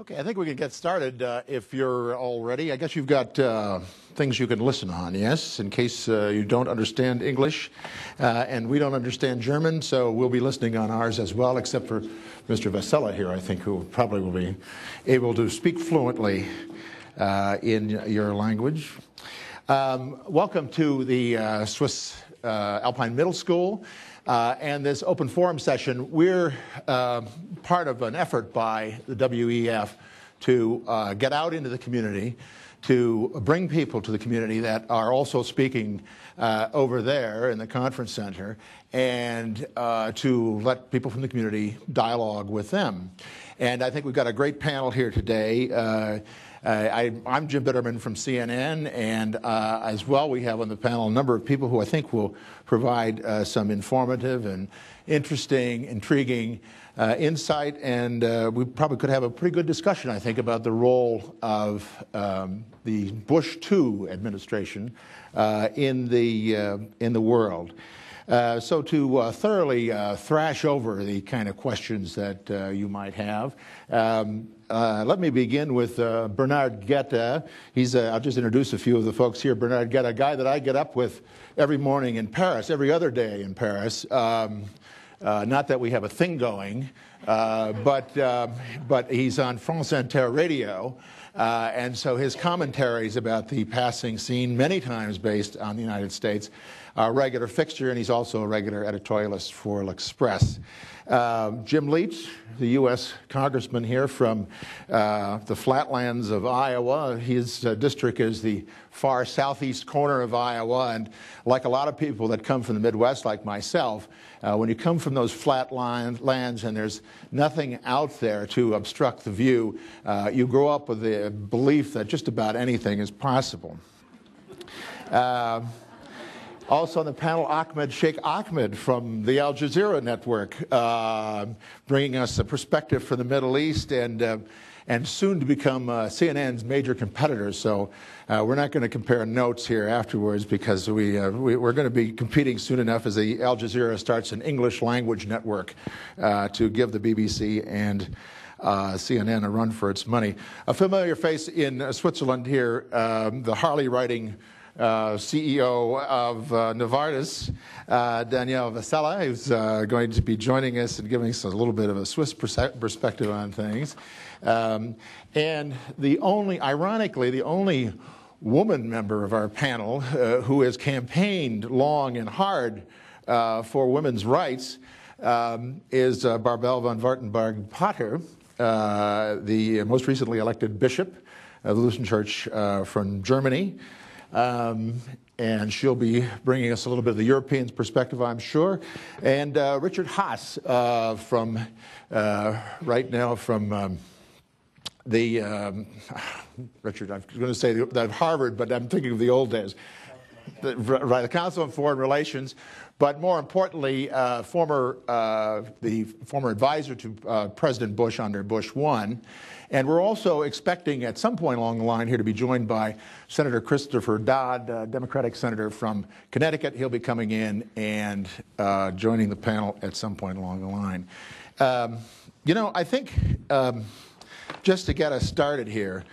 Okay, I think we can get started if you're all ready. I guess you've got things you can listen on, yes, in case you don't understand English, and we don't understand German, so we'll be listening on ours as well, except for Mr. Vasella here, I think, who probably will be able to speak fluently in your language. Welcome to the Swiss Alpine Middle School. And this open forum session, we're part of an effort by the WEF to get out into the community, to bring people to the community that are also speaking over there in the conference center, and to let people from the community dialogue with them. And I think we've got a great panel here today. I'm Jim Bittermann from CNN, and as well we have on the panel a number of people who I think will provide some informative and interesting, intriguing insight, and we probably could have a pretty good discussion, I think, about the role of the Bush II administration in the world. So to thoroughly thrash over the kind of questions that you might have, let me begin with Bernard Guetta. I'll just introduce a few of the folks here. Bernard Guetta, a guy that I get up with every morning in Paris, every other day in Paris. Not that we have a thing going, but he's on France Inter Radio. And so his commentaries about the passing scene, many times based on the United States, are a regular fixture, and he's also a regular editorialist for L'Express. Jim Leach, the U.S. Congressman here from the flatlands of Iowa. His district is the far southeast corner of Iowa, and like a lot of people that come from the Midwest, like myself, when you come from those flat lands and there's nothing out there to obstruct the view, you grow up with the belief that just about anything is possible. Also on the panel, Sheikh Ahmed from the Al Jazeera network, bringing us a perspective from the Middle East and soon to become CNN's major competitors. So we're not going to compare notes here afterwards because we're going to be competing soon enough as the Al Jazeera starts an English language network to give the BBC and CNN a run for its money. A familiar face in Switzerland here, the Harley-riding CEO of Novartis, Daniel Vasella, who's going to be joining us and giving us a little bit of a Swiss perspective on things. And ironically, the only woman member of our panel who has campaigned long and hard for women's rights is Bärbel von Wartenberg-Potter, the most recently elected bishop of the Lutheran Church from Germany. And she'll be bringing us a little bit of the European perspective, I'm sure. And Richard Haas from right now from Richard, I was going to say that Harvard, but I'm thinking of the old days. The Council on Foreign Relations, but more importantly, the former advisor to President Bush under Bush I. And we're also expecting at some point along the line here to be joined by Senator Christopher Dodd, Democratic senator from Connecticut. He'll be coming in and joining the panel at some point along the line. I think just to get us started here,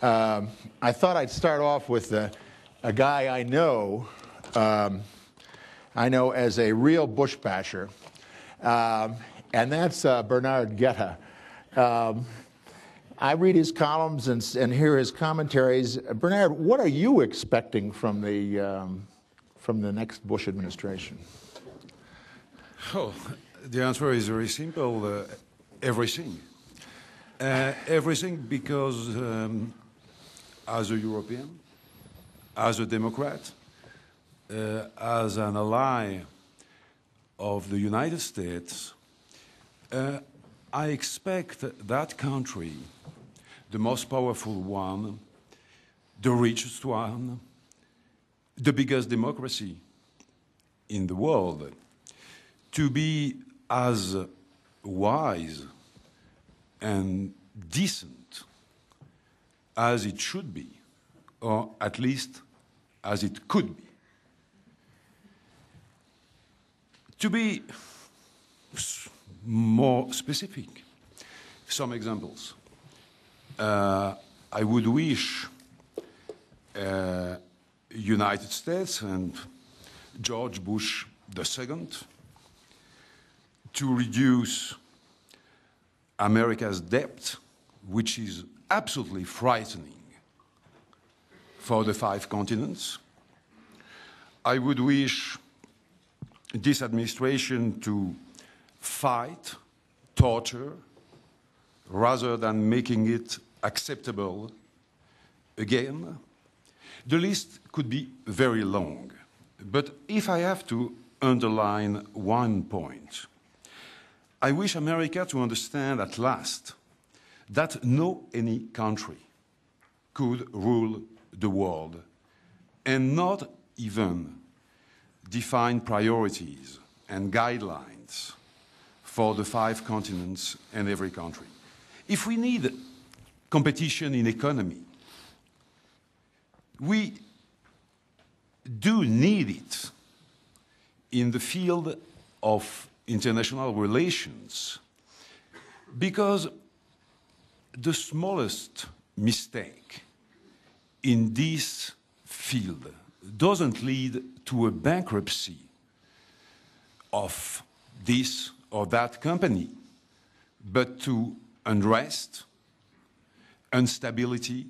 I thought I'd start off with a guy I know as a real Bush basher, and that's Bernard Guetta. I read his columns and hear his commentaries. Bernard, what are you expecting from the next Bush administration? Oh, the answer is very simple. Everything. Everything because as a European, as a Democrat, as an ally of the United States, I expect that country, the most powerful one, the richest one, the biggest democracy in the world, to be as wise and decent as it should be, or at least as it could be. To be more specific, some examples. I would wish United States and George Bush II to reduce America's debt, which is absolutely frightening for the 5 continents. I would wish this administration to fight torture rather than making it acceptable again. The list could be very long, but if I have to underline one point, I wish America to understand at last that no any country could rule the world and not even define priorities and guidelines for the 5 continents and every country. If we need competition in economy, we do need it in the field of international relations, because the smallest mistake in this field doesn't lead to a bankruptcy of this or that company, but to unrest, instability,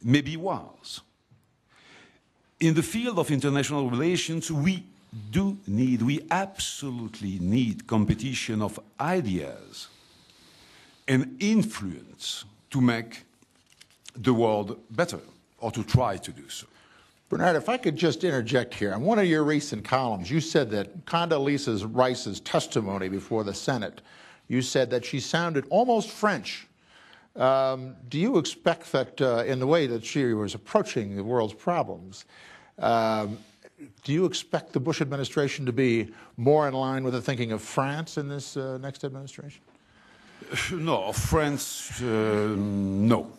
maybe wars. In the field of international relations, we absolutely need competition of ideas and influence to make the world better, or to try to do so. Bernard, if I could just interject here. On one of your recent columns, you said that Condoleezza Rice's testimony before the Senate, you said that she sounded almost French. Do you expect that in the way that she was approaching the world's problems, do you expect the Bush administration to be more in line with the thinking of France in this next administration? No, France, no.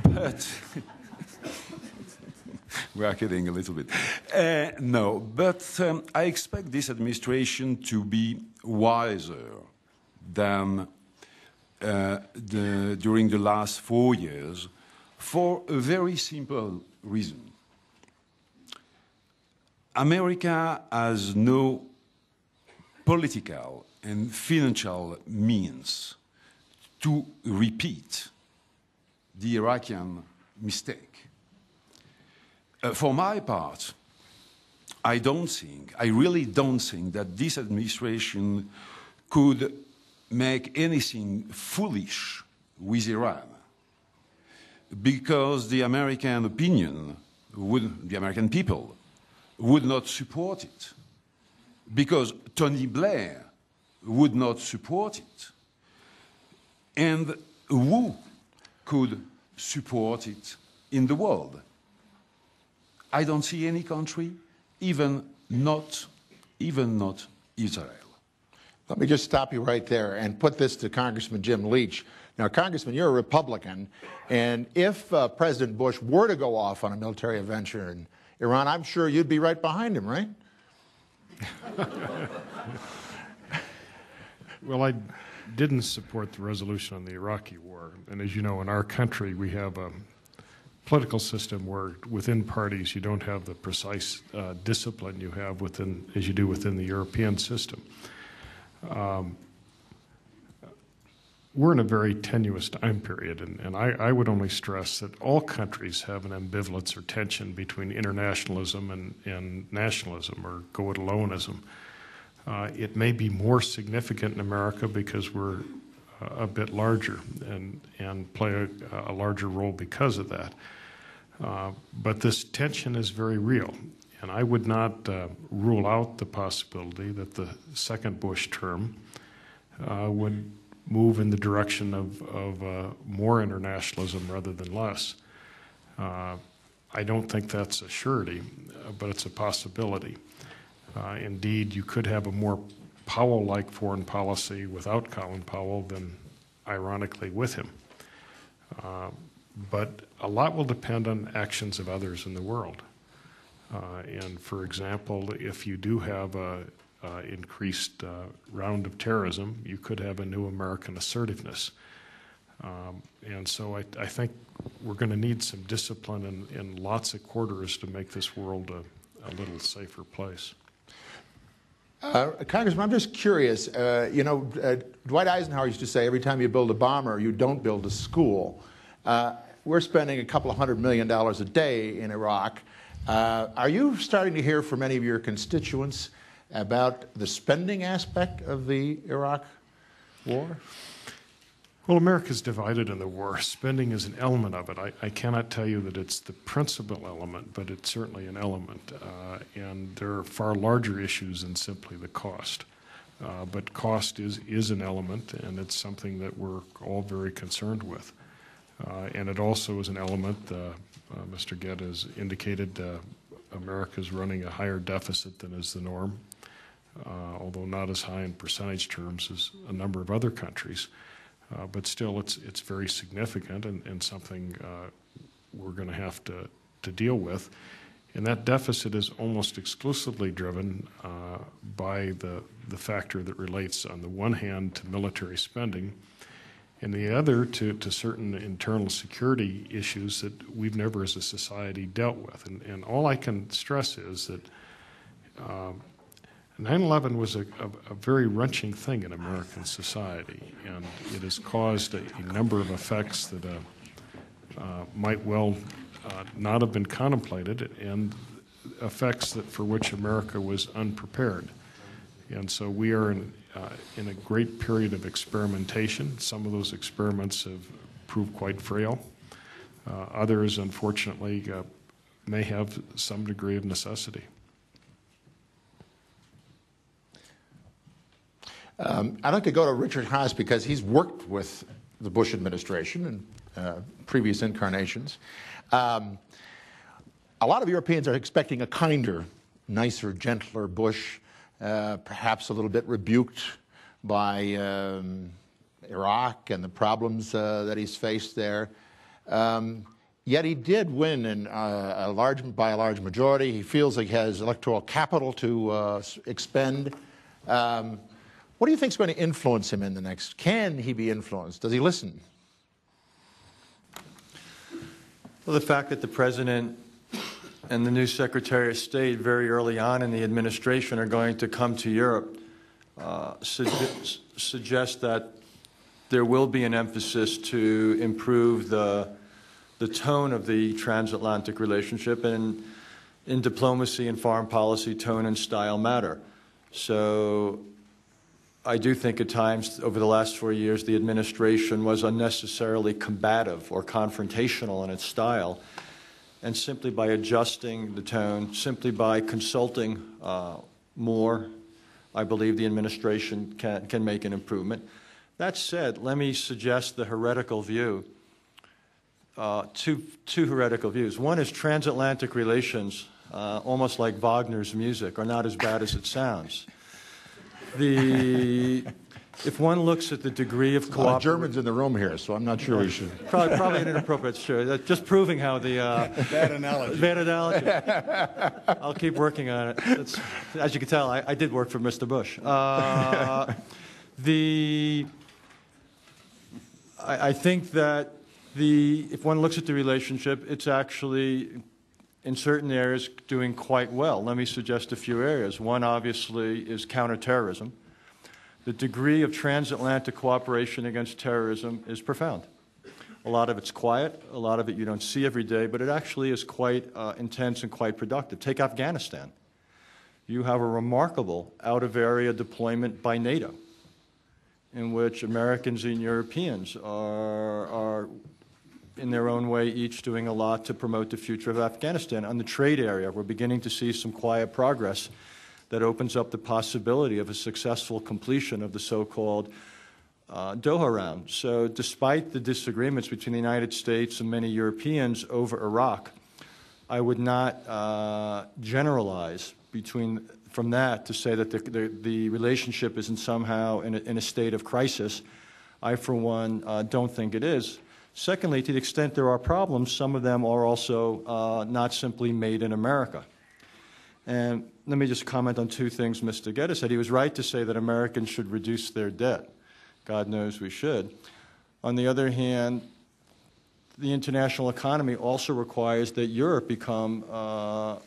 But we are kidding a little bit. No, but I expect this administration to be wiser than during the last 4 years, for a very simple reason. America has no political and financial means to repeat the Iraqi mistake. For my part, I really don't think that this administration could make anything foolish with Iran, because the American opinion, the American people, would not support it, because Tony Blair would not support it. And who could support it in the world? I don't see any country, even not Israel. Let me just stop you right there and put this to Congressman Jim Leach. Now, Congressman, you're a Republican, and if President Bush were to go off on a military venture in Iran, I'm sure you'd be right behind him, right? Well, I didn't support the resolution on the Iraqi war. And as you know, in our country, we have a political system where within parties you don't have the precise discipline you have within, as you do within the European system. We're in a very tenuous time period, and I would only stress that all countries have an ambivalence or tension between internationalism and nationalism, or go-it-aloneism. It may be more significant in America because we're a bit larger and play a larger role because of that. But this tension is very real, and I would not rule out the possibility that the second Bush term would move in the direction of more internationalism rather than less. I don't think that's a surety, but it's a possibility. Indeed, you could have a more Powell-like foreign policy without Colin Powell than, ironically, with him. But a lot will depend on actions of others in the world. And for example, if you do have a increased round of terrorism, you could have a new American assertiveness. And so I think we're going to need some discipline in lots of quarters to make this world a little safer place. Congressman, I'm just curious. Dwight Eisenhower used to say, every time you build a bomber, you don't build a school. We're spending a couple of $100 million a day in Iraq. Are you starting to hear from any of your constituents about the spending aspect of the Iraq war? Well, America's divided in the war. Spending is an element of it. I cannot tell you that it's the principal element, but it's certainly an element. And there are far larger issues than simply the cost. But cost is an element, and it's something that we're all very concerned with. And it also is an element, Mr. Guetta has indicated, America's running a higher deficit than is the norm, although not as high in percentage terms as a number of other countries. But still, it's very significant and something we're going to have to deal with. And that deficit is almost exclusively driven by the factor that relates, on the one hand, to military spending, and the other to certain internal security issues that we've never as a society dealt with. And all I can stress is that 9/11 was a very wrenching thing in American society, and it has caused a number of effects that might well not have been contemplated, and effects that for which America was unprepared. And so we are in a great period of experimentation. Some of those experiments have proved quite frail. Others, unfortunately, may have some degree of necessity. I'd like to go to Richard Haas because he's worked with the Bush administration in previous incarnations. A lot of Europeans are expecting a kinder, nicer, gentler Bush, perhaps a little bit rebuked by Iraq and the problems that he's faced there. Yet he did win by a large majority. He feels like he has electoral capital to expend. What do you think is going to influence him in the next? Can he be influenced? Does he listen? Well, the fact that the President and the new Secretary of State very early on in the administration are going to come to Europe suggests that there will be an emphasis to improve the tone of the transatlantic relationship, and in diplomacy and foreign policy, tone and style matter. So I do think at times over the last 4 years the administration was unnecessarily combative or confrontational in its style, and simply by adjusting the tone, simply by consulting more, I believe the administration can make an improvement. That said, let me suggest the heretical view, two heretical views. One is transatlantic relations, almost like Wagner's music, are not as bad as it sounds. If one looks at the degree of cooperation... Germans in the room here, so I'm not sure we should... Probably an inappropriate, sure. Just proving how the... Bad analogy. Bad analogy. I'll keep working on it. As you can tell, I did work for Mr. Bush. I think that if one looks at the relationship, it's actually, in certain areas, doing quite well. Let me suggest a few areas. One, obviously, is counterterrorism. The degree of transatlantic cooperation against terrorism is profound. A lot of it's quiet, a lot of it you don't see every day, but it actually is quite intense and quite productive. Take Afghanistan. You have a remarkable out-of-area deployment by NATO, in which Americans and Europeans are in their own way each doing a lot to promote the future of Afghanistan. On the trade area, we're beginning to see some quiet progress that opens up the possibility of a successful completion of the so-called Doha round. So despite the disagreements between the United States and many Europeans over Iraq, I would not generalize from that to say that the relationship isn't somehow in a state of crisis. I, for one, don't think it is. Secondly, to the extent there are problems, some of them are also not simply made in America. And let me just comment on two things Mr. Guetta said. He was right to say that Americans should reduce their debt. God knows we should. On the other hand, the international economy also requires that Europe become, the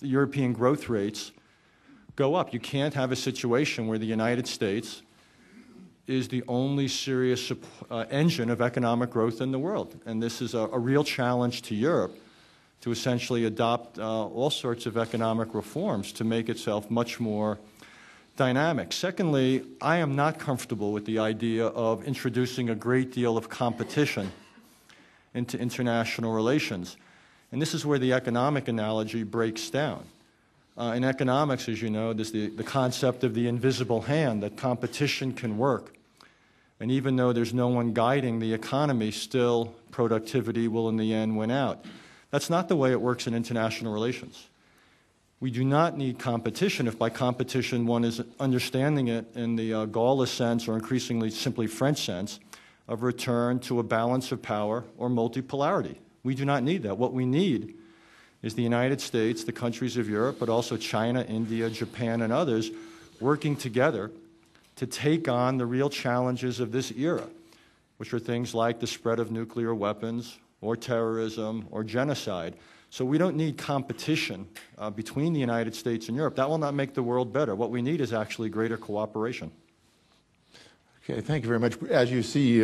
European growth rates go up. You can't have a situation where the United States is the only serious engine of economic growth in the world. And this is a real challenge to Europe to essentially adopt all sorts of economic reforms to make itself much more dynamic. Secondly, I am not comfortable with the idea of introducing a great deal of competition into international relations. And this is where the economic analogy breaks down. In economics, as you know, there's the concept of the invisible hand, that competition can work. And even though there's no one guiding the economy, still productivity will in the end win out. That's not the way it works in international relations. We do not need competition if by competition one is understanding it in the Gaullist sense, or increasingly simply French sense, of return to a balance of power or multipolarity. We do not need that. What we need is the United States, the countries of Europe, but also China, India, Japan, and others working together to take on the real challenges of this era, which are things like the spread of nuclear weapons, or terrorism, or genocide. So we don't need competition between the United States and Europe. That will not make the world better. What we need is actually greater cooperation. Okay, thank you very much. As you see,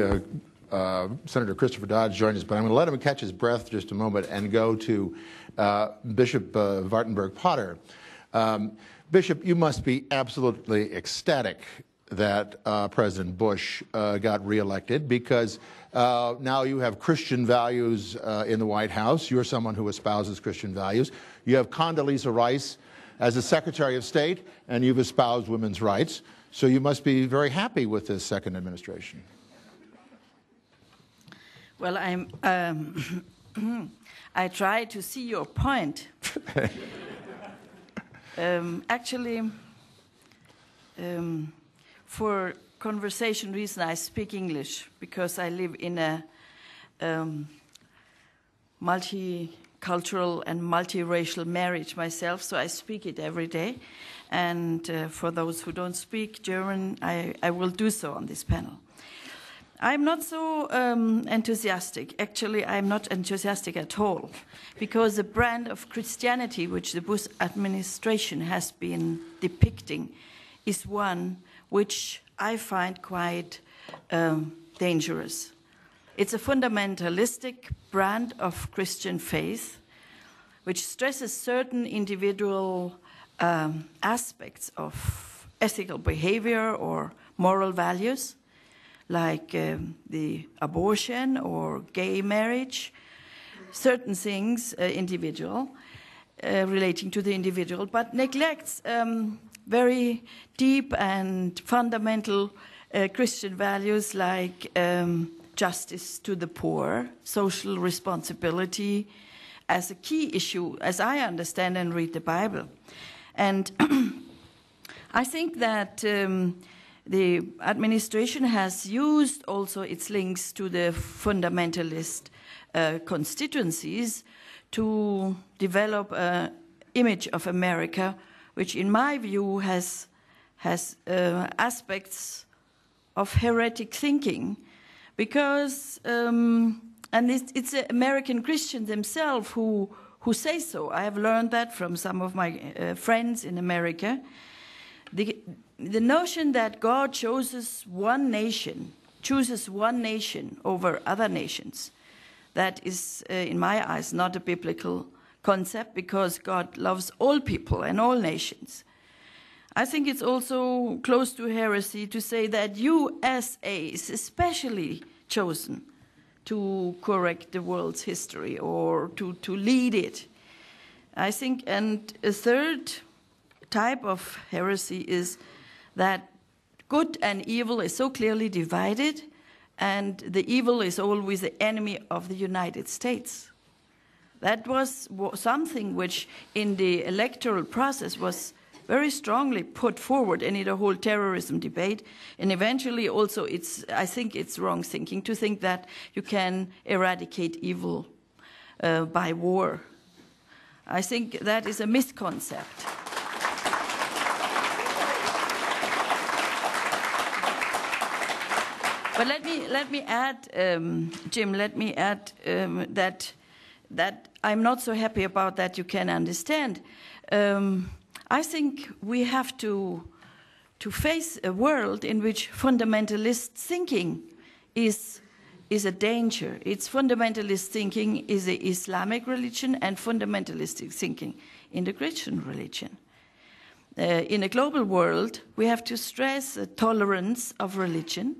Senator Christopher Dodge joined us, but I'm going to let him catch his breath just a moment and go to Bishop Wartenberg-Potter. Bishop, you must be absolutely ecstatic that President Bush got reelected, because now you have Christian values in the White House. You're someone who espouses Christian values. You have Condoleezza Rice as the Secretary of State, and you've espoused women's rights. So you must be very happy with this second administration. Well, I try to see your point. Actually, for conversation reason, I speak English because I live in a multicultural and multiracial marriage myself, so I speak it every day. And for those who don't speak German, I will do so on this panel. I'm not so enthusiastic. Actually, I'm not enthusiastic at all, because the brand of Christianity which the Bush administration has been depicting is one which I find quite dangerous. It's a fundamentalistic brand of Christian faith which stresses certain individual aspects of ethical behavior or moral values, like the abortion or gay marriage, certain things individual, relating to the individual, but neglects very deep and fundamental Christian values like justice to the poor, social responsibility as a key issue, as I understand and read the Bible. And I think that the administration has used also its links to the fundamentalist constituencies to develop an image of America which, in my view, has aspects of heretic thinking, because and it's American Christians themselves who say so. I have learned that from some of my friends in America. The notion that God chooses one nation over other nations, that is, in my eyes, not a biblical concept, because God loves all people and all nations. I think it's also close to heresy to say that USA is especially chosen to correct the world's history or to lead it. I think, and a third type of heresy is that good and evil is so clearly divided, and the evil is always the enemy of the United States. That was something which in the electoral process was very strongly put forward in the whole terrorism debate. And eventually also I think it's wrong thinking to think that you can eradicate evil by war. I think that is a misconcept. But let me add, Jim. Let me add that I'm not so happy about that. You can understand. I think we have to face a world in which fundamentalist thinking is a danger. It's fundamentalist thinking is the Islamic religion and fundamentalistic thinking in the Christian religion. In a global world, we have to stress the tolerance of religion.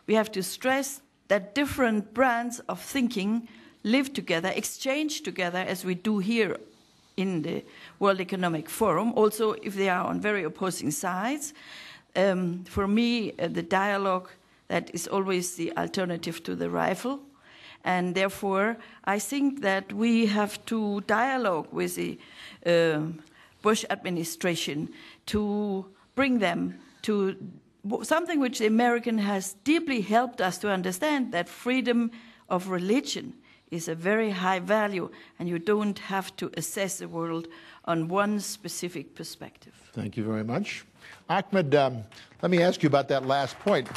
We have to stress that different brands of thinking live together, exchange together, as we do here in the World Economic Forum, also if they are on very opposing sides. For me, the dialogue, that is always the alternative to the rifle. And therefore, I think that we have to dialogue with the Bush administration to bring them to something which the American has deeply helped us to understand, that freedom of religion is a very high value, and you don't have to assess the world on one specific perspective. Thank you very much. Ahmed, let me ask you about that last point.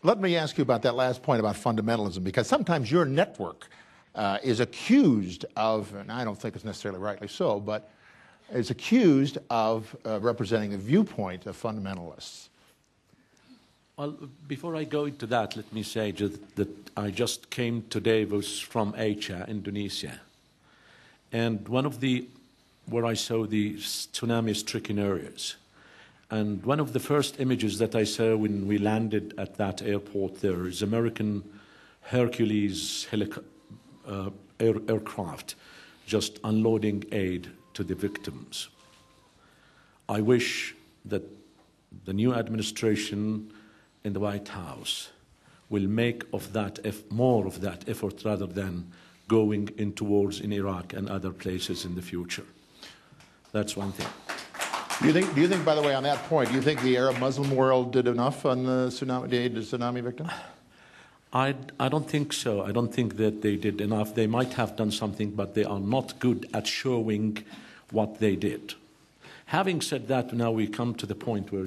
Let me ask you about that last point about fundamentalism, because sometimes your network is accused of, and I don't think it's necessarily rightly so, but is accused of representing the viewpoint of fundamentalists. Well, before I go into that, let me say that I just came to Davos from Aceh, Indonesia. And where I saw the tsunami-stricken areas. And one of the first images that I saw when we landed at that airport there is American Hercules aircraft just unloading aid to the victims. I wish that the new administration in the White House will make of that more of that effort rather than going into wars in Iraq and other places in the future. That's one thing. Do you think, by the way, on that point, do you think the Arab Muslim world did enough on the tsunami victims? I don't think so. I don't think that they did enough. They might have done something, but they are not good at showing what they did. Having said that, now we come to the point where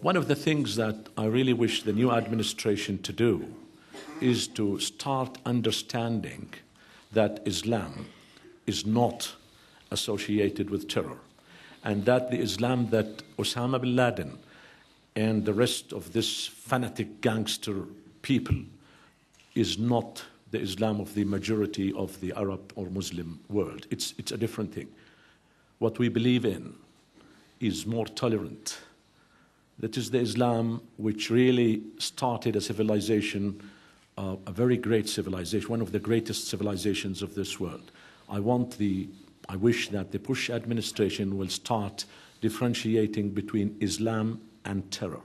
one of the things that I really wish the new administration to do is to start understanding that Islam is not associated with terror, and that the Islam that Osama bin Laden and the rest of this fanatic gangster people is not the Islam of the majority of the Arab or Muslim world. It's a different thing. What we believe in is more tolerant. That is the Islam which really started a civilization, a very great civilization, one of the greatest civilizations of this world. I wish that the Bush administration will start differentiating between Islam and terror.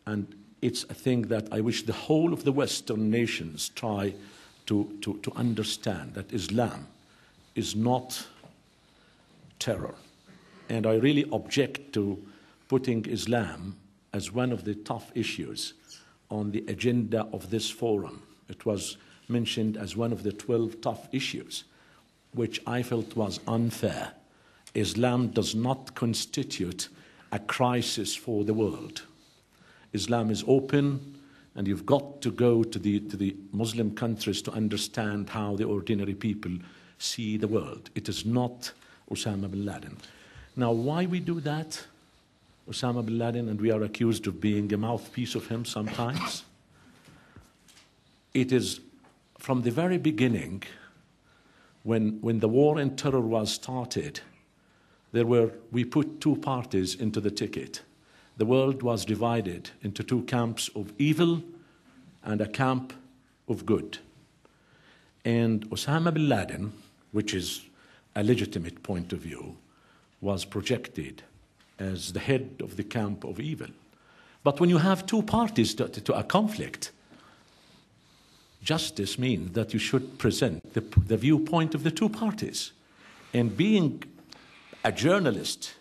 And it's a thing that I wish the whole of the Western nations try to understand, that Islam is not terror. And I really object to putting Islam as one of the tough issues on the agenda of this forum. It was mentioned as one of the 12 tough issues, which I felt was unfair. Islam does not constitute a crisis for the world. Islam is open, and you've got to go to the Muslim countries to understand how the ordinary people see the world. It is not Osama bin Laden. Now, why we do that, Osama bin Laden, and we are accused of being a mouthpiece of him sometimes? It is from the very beginning, when the war in terror was started, we put two parties into the ticket. The world was divided into two camps of evil and a camp of good. And Osama bin Laden, which is a legitimate point of view, was projected as the head of the camp of evil. But when you have two parties to a conflict, justice means that you should present the viewpoint of the two parties. And being a journalist,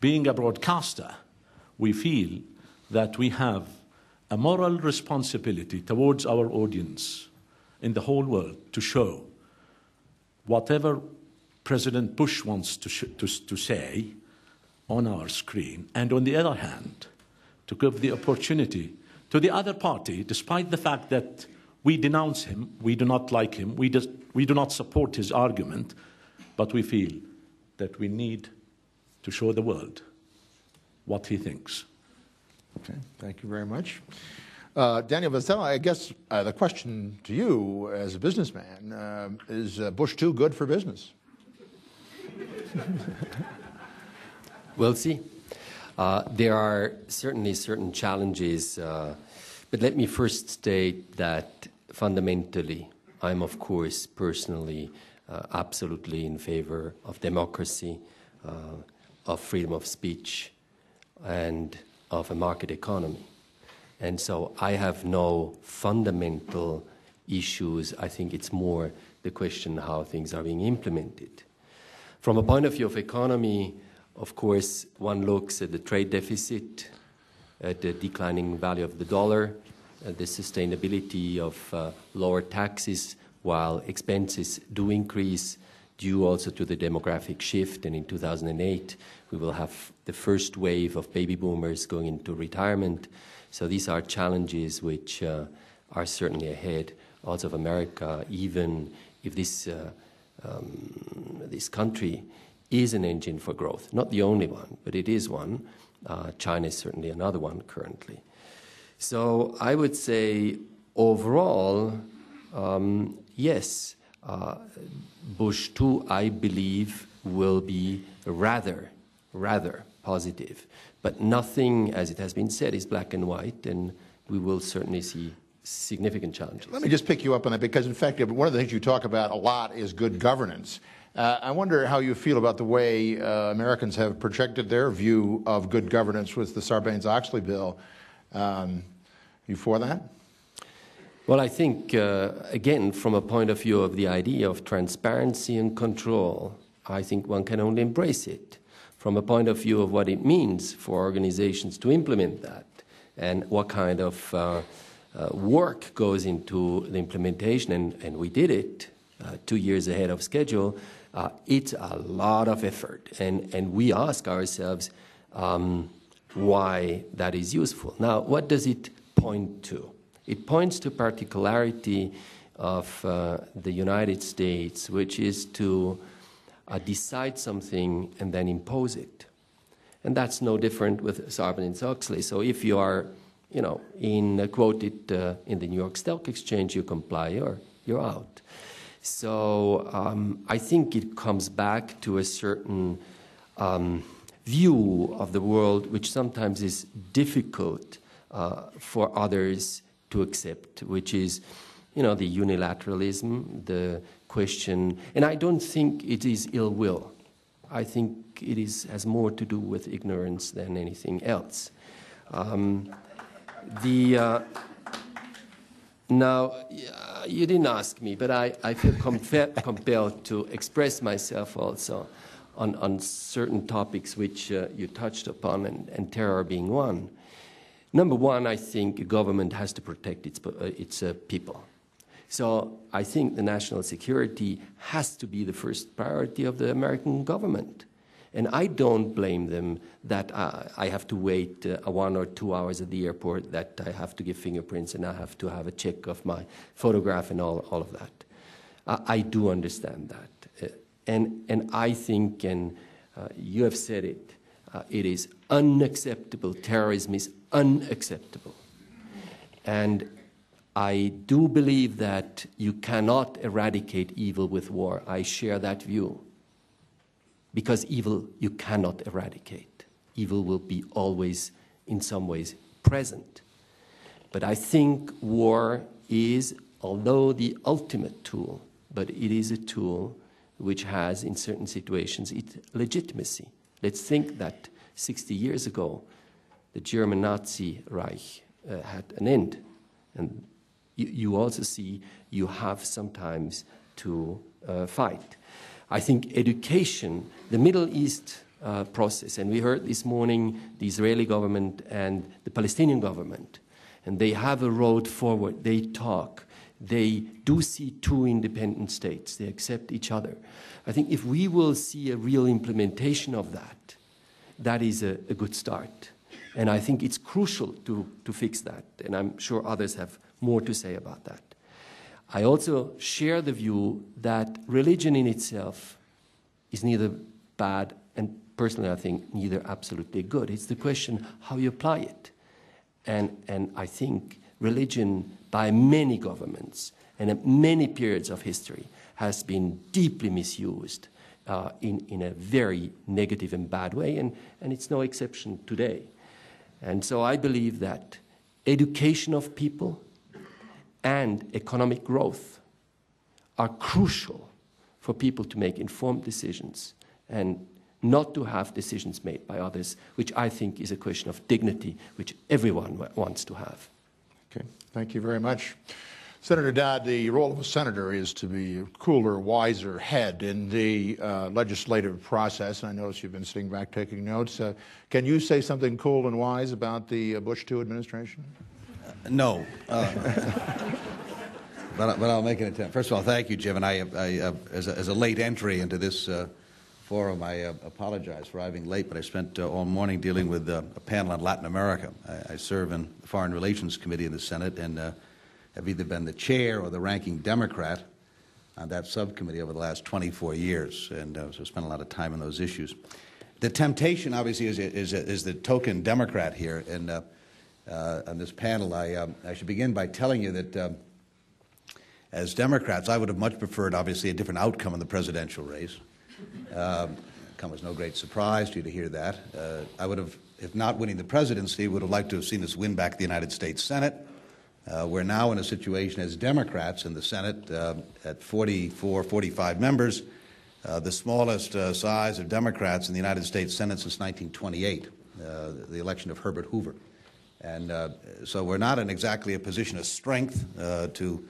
being a broadcaster, we feel that we have a moral responsibility towards our audience in the whole world to show whatever President Bush wants to say, on our screen, and on the other hand, to give the opportunity to the other party, despite the fact that we denounce him, we do not like him, we do not support his argument, but we feel that we need to show the world what he thinks. Okay, thank you very much. Daniel Vasella, I guess the question to you as a businessman, is Bush 2 good for business? We'll see. There are certainly certain challenges, but let me first state that fundamentally, I'm of course personally absolutely in favor of democracy, of freedom of speech, and of a market economy. And so I have no fundamental issues. I think it's more the question how things are being implemented. From a point of view of economy, of course, one looks at the trade deficit, at the declining value of the dollar, the sustainability of lower taxes, while expenses do increase due also to the demographic shift. And in 2008, we will have the first wave of baby boomers going into retirement. So these are challenges which are certainly ahead also of America, even if this country is an engine for growth. Not the only one, but it is one. China is certainly another one currently. So I would say overall, yes, Bush 2, I believe, will be rather positive. But nothing, as it has been said, is black and white, and we will certainly see significant challenges. Let me just pick you up on that, because in fact, one of the things you talk about a lot is good governance. I wonder how you feel about the way Americans have projected their view of good governance with the Sarbanes-Oxley bill. You for that? Well, I think, again, from a point of view of the idea of transparency and control, I think one can only embrace it. From a point of view of what it means for organizations to implement that and what kind of work goes into the implementation, and we did it 2 years ahead of schedule, it's a lot of effort. And we ask ourselves why that is useful. Now, what does it point to? It points to particularity of the United States, which is to decide something and then impose it. And that's no different with Sarbanes-Oxley. So if you are, quoted in the New York Stock Exchange, you comply or you're out. So I think it comes back to a certain view of the world, which sometimes is difficult for others to accept, which is, the unilateralism, the question, and I don't think it is ill will. I think it has more to do with ignorance than anything else. Now, you didn't ask me, but I feel compelled to express myself also on certain topics which you touched upon, and terror being one. Number one, I think a government has to protect its people. So I think the national security has to be the first priority of the American government. And I don't blame them that I have to wait 1 or 2 hours at the airport, that I have to give fingerprints and I have to have a check of my photograph and all of that. I do understand that. And I think, and you have said it, it is unacceptable. Terrorism is unacceptable. And I do believe that you cannot eradicate evil with war. I share that view. Because evil you cannot eradicate. Evil will be always, in some ways, present. But I think war is, although the ultimate tool, but it is a tool which has, in certain situations, its legitimacy. Let's think that 60 years ago, the German Nazi Reich had an end. And you also see you have sometimes to fight. I think education, the Middle East process, and we heard this morning the Israeli government and the Palestinian government, and they have a road forward. They talk. They do see two independent states. They accept each other. I think if we will see a real implementation of that, that is a good start. And I think it's crucial to fix that, and I'm sure others have more to say about that. I also share the view that religion in itself is neither bad, and personally I think neither absolutely good. It's the question how you apply it. And I think religion by many governments and at many periods of history has been deeply misused in a very negative and bad way, and it's no exception today. And so I believe that education of people and economic growth are crucial for people to make informed decisions and not to have decisions made by others, which I think is a question of dignity, which everyone wants to have. Okay, thank you very much. Senator Dodd, the role of a senator is to be a cooler, wiser head in the legislative process. I notice you've been sitting back taking notes. Can you say something cool and wise about the Bush II administration? No. But I'll make an attempt. First of all, thank you, Jim. And as a late entry into this forum, I apologize for arriving late, but I spent all morning dealing with a panel on Latin America. I serve in the Foreign Relations Committee in the Senate, and have either been the chair or the ranking Democrat on that subcommittee over the last 24 years, and so spent a lot of time on those issues. The temptation, obviously, is the token Democrat here, and on this panel, I should begin by telling you that as Democrats, I would have much preferred, obviously, a different outcome in the presidential race. Come as no great surprise to you to hear that. I would have, if not winning the presidency, would have liked to have seen us win back the United States Senate. We're now in a situation as Democrats in the Senate at 44, 45 members, the smallest size of Democrats in the United States Senate since 1928, the election of Herbert Hoover. And so we're not in exactly a position of strength to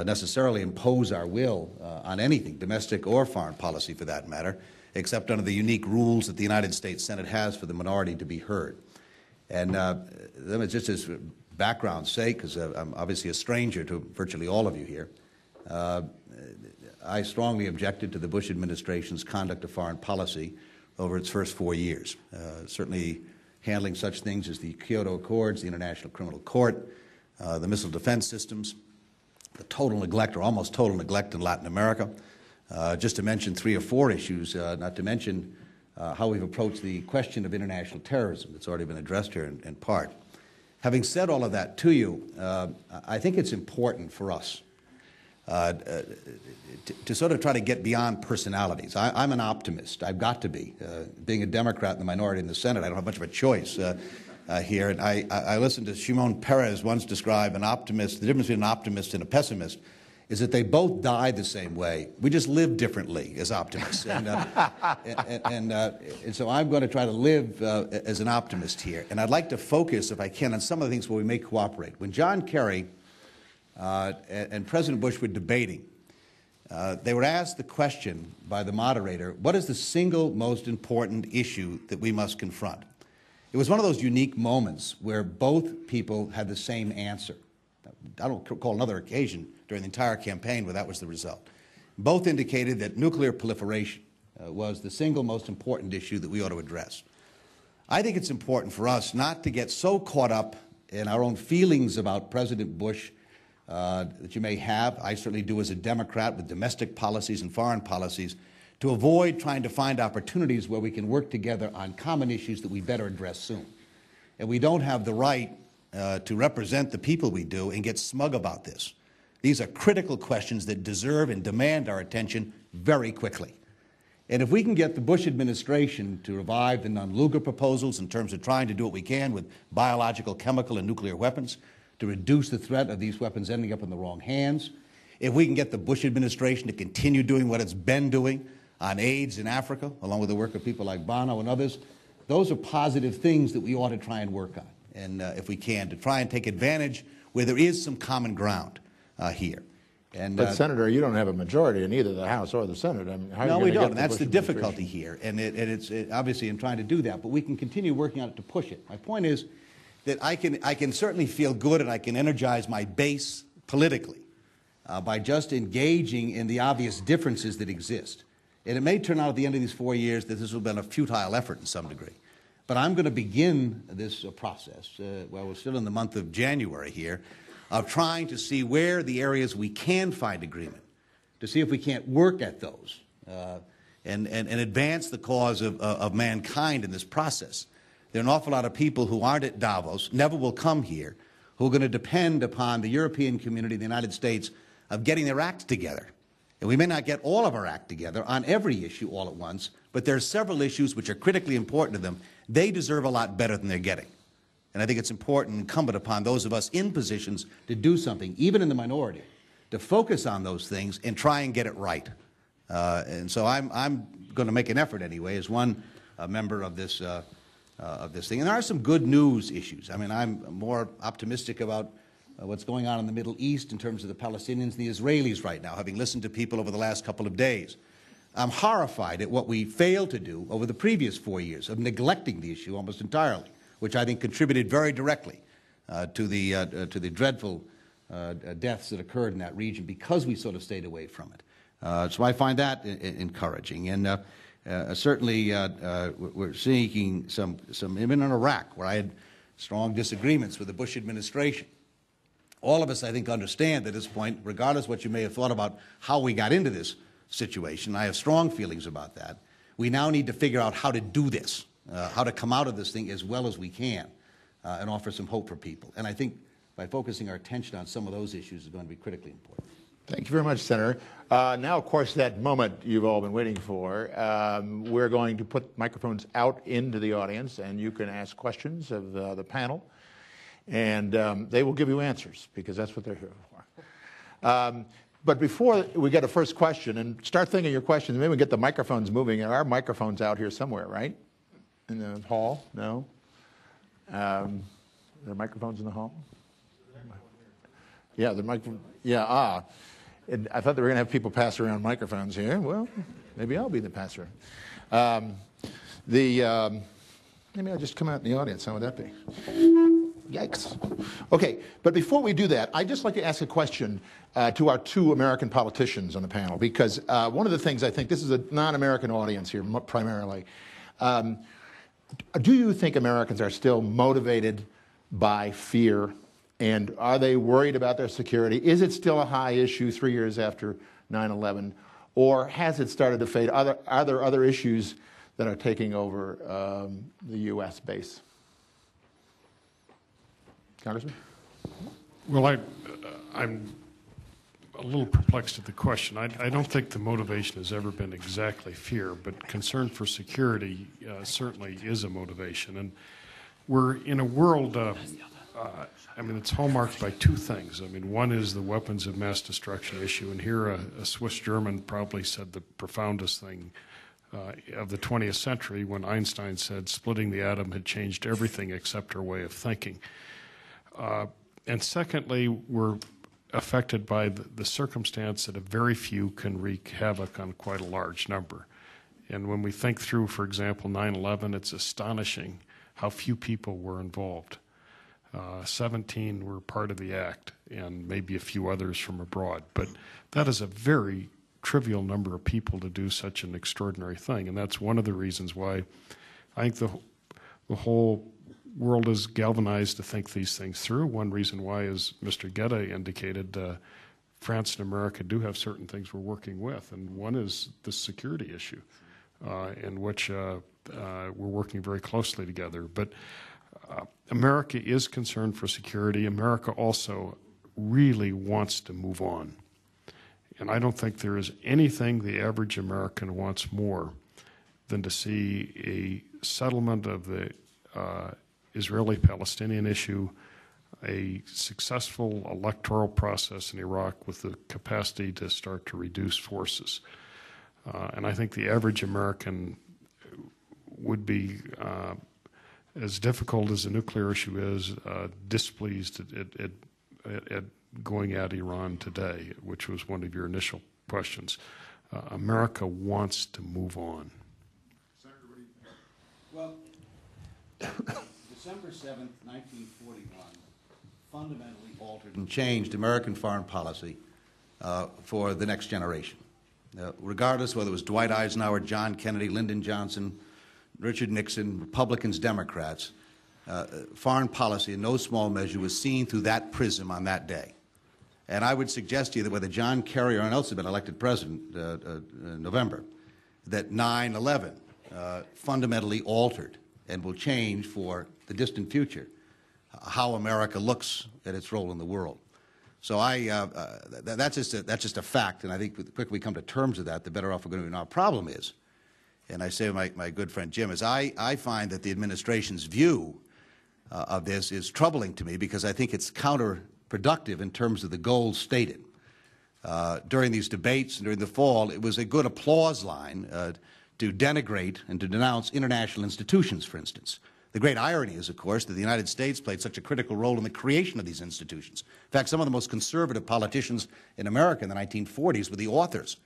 necessarily impose our will on anything, domestic or foreign policy for that matter, except under the unique rules that the United States Senate has for the minority to be heard. And just as background's sake, because I'm obviously a stranger to virtually all of you here, I strongly objected to the Bush administration's conduct of foreign policy over its first 4 years. Certainly handling such things as the Kyoto Accords, the International Criminal Court, the missile defense systems, the total neglect or almost total neglect in Latin America, just to mention 3 or 4 issues, not to mention how we've approached the question of international terrorism that's already been addressed here in part. Having said all of that to you, I think it's important for us to sort of try to get beyond personalities. I'm an optimist. I've got to be. Being a Democrat in the minority in the Senate, I don't have much of a choice here. And I listened to Shimon Peres once describe an optimist. The difference between an optimist and a pessimist is that they both die the same way. We just live differently as optimists. And so I'm going to try to live as an optimist here. And I'd like to focus, if I can, on some of the things where we may cooperate. When John Kerry and President Bush were debating, they were asked the question by the moderator, what is the single most important issue that we must confront? It was one of those unique moments where both people had the same answer. I don't recall another occasion during the entire campaign where that was the result. Both indicated that nuclear proliferation was the single most important issue that we ought to address. I think it's important for us not to get so caught up in our own feelings about President Bush that you may have. I certainly do as a Democrat with domestic policies and foreign policies, to avoid trying to find opportunities where we can work together on common issues that we better address soon. And we don't have the right to represent the people we do and get smug about this. These are critical questions that deserve and demand our attention very quickly. And if we can get the Bush administration to revive the non-Lugar proposals in terms of trying to do what we can with biological, chemical, and nuclear weapons to reduce the threat of these weapons ending up in the wrong hands, if we can get the Bush administration to continue doing what it's been doing on AIDS in Africa, along with the work of people like Bono and others, those are positive things that we ought to try and work on, and if we can, to try and take advantage where there is some common ground here. And, but, Senator, you don't have a majority in either the House or the Senate. I mean, how no, are you we get don't, and the that's Bush the difficulty here, and it's obviously in trying to do that, but we can continue working on it to push it. My point is that I can certainly feel good and I can energize my base politically by just engaging in the obvious differences that exist. And it may turn out at the end of these 4 years that this has been a futile effort in some degree. But I'm going to begin this process, while we're still in the month of January here, of trying to see where the areas we can find agreement, to see if we can't work at those and advance the cause of mankind in this process. There are an awful lot of people who aren't at Davos, never will come here, who are going to depend upon the European community, the United States, of getting their act together. And we may not get all of our act together on every issue all at once, but there are several issues which are critically important to them. They deserve a lot better than they're getting. And I think it's important and incumbent upon those of us in positions to do something, even in the minority, to focus on those things and try and get it right. And so I'm going to make an effort anyway as one member of this thing. And there are some good news issues. I mean, I'm more optimistic about what's going on in the Middle East in terms of the Palestinians and the Israelis right now, having listened to people over the last couple of days. I'm horrified at what we failed to do over the previous 4 years of neglecting the issue almost entirely, which I think contributed very directly to the dreadful deaths that occurred in that region because we sort of stayed away from it. So I find that encouraging. And certainly we're seeing some even in Iraq, where I had strong disagreements with the Bush administration. All of us, I think, understand at this point, regardless of what you may have thought about how we got into this situation, I have strong feelings about that. We now need to figure out how to do this, how to come out of this thing as well as we can and offer some hope for people. And I think by focusing our attention on some of those issues is going to be critically important. Thank you very much, Senator. Now, of course, that moment you've all been waiting for. We're going to put microphones out into the audience, and you can ask questions of the panel. And they will give you answers, because that's what they're here for. But before we get a first question, and start thinking of your questions, maybe we get the microphones moving. There are microphones out here somewhere, right? In the hall? No? There are microphones in the hall? Yeah, the microphone. Yeah, And I thought they were going to have people pass around microphones here. Well, maybe I'll be the passer. Maybe I'll just come out in the audience. How would that be? Yikes. Okay, but before we do that, I'd just like to ask a question to our two American politicians on the panel, because one of the things I think, this is a non-American audience here primarily, do you think Americans are still motivated by fear, and are they worried about their security? Is it still a high issue 3 years after 9/11, or has it started to fade? Are there other issues that are taking over the U.S. base? Congressman? Well, I'm a little perplexed at the question. I don't think the motivation has ever been exactly fear, but concern for security certainly is a motivation. And we're in a world, I mean, it's hallmarked by two things. I mean, one is the weapons of mass destruction issue, and here a Swiss German probably said the profoundest thing of the 20th century when Einstein said splitting the atom had changed everything except our way of thinking. And secondly, we're affected by the circumstance that a very few can wreak havoc on quite a large number. And when we think through, for example, 9/11, it's astonishing how few people were involved. 17 were part of the act, and maybe a few others from abroad. But that is a very trivial number of people to do such an extraordinary thing. And that's one of the reasons why I think the whole world is galvanized to think these things through. One reason why, as Mr. Guetta indicated, France and America do have certain things we're working with, and one is the security issue, in which we're working very closely together. But America is concerned for security. America also really wants to move on. And I don't think there is anything the average American wants more than to see a settlement of the Israeli-Palestinian issue, a successful electoral process in Iraq with the capacity to start to reduce forces. And I think the average American would be, as difficult as the nuclear issue is, displeased at going at Iran today, which was one of your initial questions. America wants to move on. Senator, what do you think? Well, December 7th, 1941, fundamentally altered and changed American foreign policy for the next generation. Regardless whether it was Dwight Eisenhower, John Kennedy, Lyndon Johnson, Richard Nixon, Republicans, Democrats, foreign policy in no small measure was seen through that prism on that day. And I would suggest to you that whether John Kerry or anyone else had been elected president in November, that 9/11 fundamentally altered and will change for the distant future how America looks at its role in the world. So that's just a fact, and I think the quicker we come to terms with that, the better off we're going to be. Now, our problem is, and I say to my good friend Jim, is I find that the administration's view of this is troubling to me because I think it's counterproductive in terms of the goals stated. During these debates and during the fall, it was a good applause line to denigrate and to denounce international institutions, for instance. The great irony is, of course, that the United States played such a critical role in the creation of these institutions. In fact, some of the most conservative politicians in America in the 1940s were the authors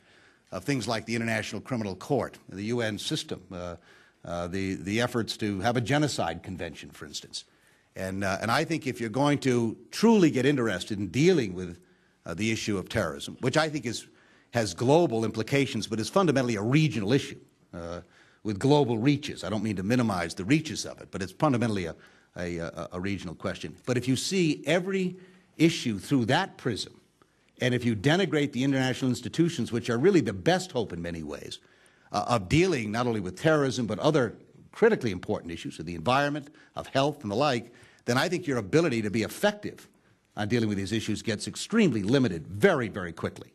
of things like the International Criminal Court, the UN system, the efforts to have a genocide convention, for instance. And I think if you're going to truly get interested in dealing with the issue of terrorism, which I think has global implications, but is fundamentally a regional issue with global reaches. I don't mean to minimize the reaches of it, but it's fundamentally a regional question. But if you see every issue through that prism, and if you denigrate the international institutions, which are really the best hope in many ways of dealing not only with terrorism but other critically important issues of the environment, of health and the like, then I think your ability to be effective on dealing with these issues gets extremely limited very, very quickly.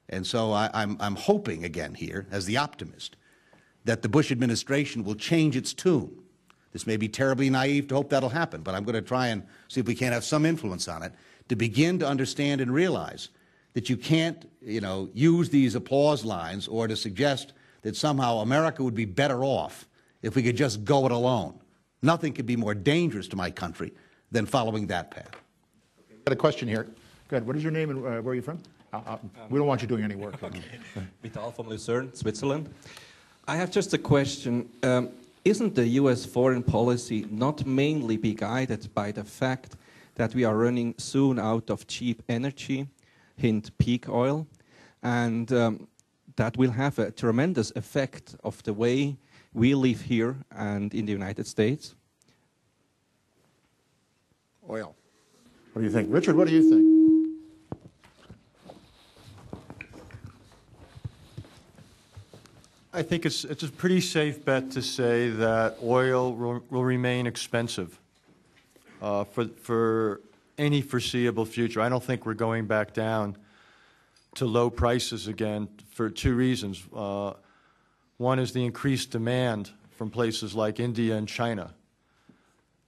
And so I'm hoping again here, as the optimist, that the Bush administration will change its tune. This may be terribly naive to hope that'll happen, but I'm going to try and see if we can't have some influence on it to begin to understand and realize that you can't, use these applause lines or to suggest that somehow America would be better off if we could just go it alone. Nothing could be more dangerous to my country than following that path. I've got a question here. Go ahead. What is your name and where are you from? We don't want you doing any work. Okay. Vital from Lucerne, Switzerland. I have just a question. Isn't the U.S. foreign policy not mainly be guided by the fact that we are running soon out of cheap energy, hint peak oil, and that will have a tremendous effect of the way we live here and in the United States? Oil. What do you think? Richard, what do you think? I think it's a pretty safe bet to say that oil will remain expensive for any foreseeable future. I don't think we're going back down to low prices again for two reasons. One is the increased demand from places like India and China.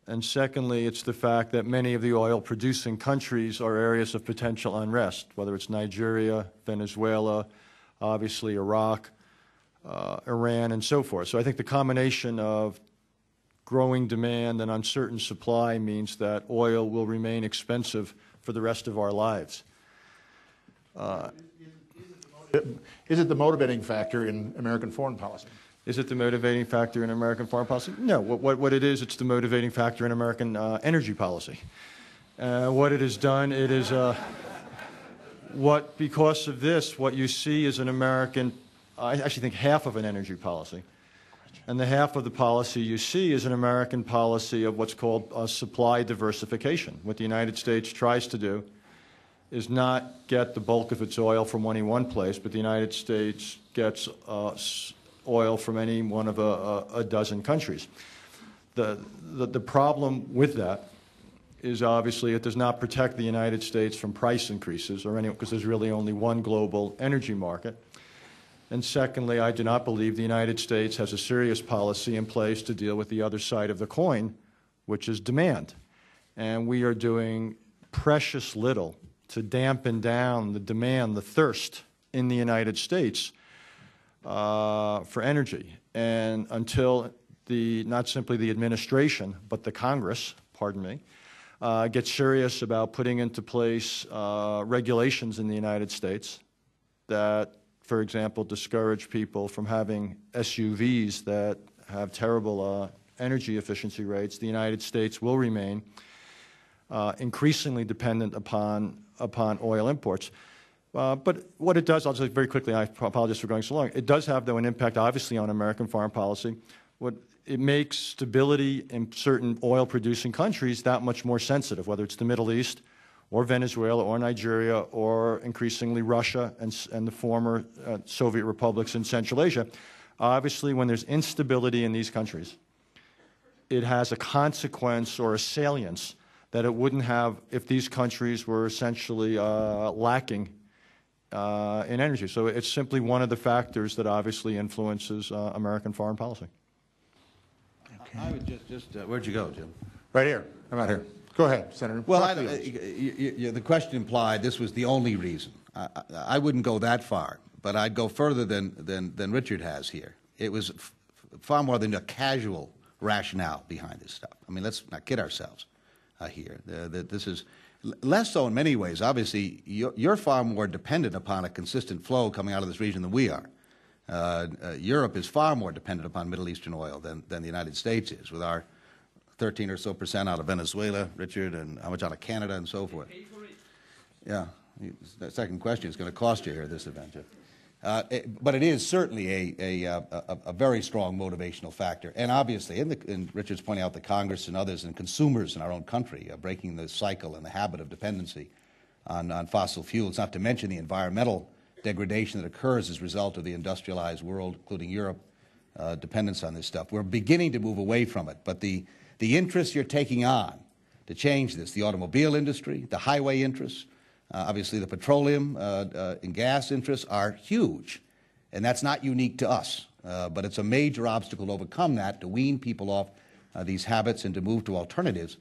And secondly, it's the fact that many of the oil-producing countries are areas of potential unrest, whether it's Nigeria, Venezuela, obviously Iraq, Iran, and so forth. So I think the combination of growing demand and uncertain supply means that oil will remain expensive for the rest of our lives. Is it the motivating factor in American foreign policy? Is it the motivating factor in American foreign policy? No. What it is, it's the motivating factor in American energy policy. What it has done, it is because of this, what you see is an American, I actually think half of an energy policy. And the half of the policy you see is an American policy of what's called supply diversification. What the United States tries to do is not get the bulk of its oil from any one place, but the United States gets oil from any one of a dozen countries. The problem with that is obviously it does not protect the United States from price increases or any, because there's really only one global energy market. And secondly, I do not believe the United States has a serious policy in place to deal with the other side of the coin, which is demand. And we are doing precious little to dampen down the demand, the thirst in the United States for energy. And until not simply the administration, but the Congress, pardon me, gets serious about putting into place regulations in the United States that, for example, discourage people from having SUVs that have terrible energy efficiency rates, the United States will remain increasingly dependent upon oil imports. But what it does, I'll just very quickly, I apologize for going so long, it does have, though, an impact, obviously, on American foreign policy. What it makes stability in certain oil-producing countries that much more sensitive, whether it's the Middle East or Venezuela or Nigeria or increasingly Russia and the former Soviet republics in Central Asia. Obviously, when there's instability in these countries, it has a consequence or a salience that it wouldn't have if these countries were essentially lacking in energy. So it's simply one of the factors that obviously influences American foreign policy. Okay. I would just where'd you go, Jim? Right here. How about here? Go ahead, Senator. Well, the question implied this was the only reason. I wouldn't go that far, but I'd go further than Richard has here. It was far more than a casual rationale behind this stuff. I mean, let's not kid ourselves here. This is less so in many ways. Obviously, you're far more dependent upon a consistent flow coming out of this region than we are. Europe is far more dependent upon Middle Eastern oil than the United States is, with our 13% or so out of Venezuela, Richard, and how much out of Canada and so forth. Yeah, the second question is going to cost you here at this event, Jeff. But it is certainly a very strong motivational factor. And obviously, and Richard's pointing out the Congress and others and consumers in our own country breaking the cycle and the habit of dependency on fossil fuels, not to mention the environmental degradation that occurs as a result of the industrialized world, including Europe, dependence on this stuff. We're beginning to move away from it. But the interests you're taking on to change this, the automobile industry, the highway interests, obviously, the petroleum and gas interests are huge, and that's not unique to us. But it's a major obstacle to overcome that, to wean people off these habits and to move to alternatives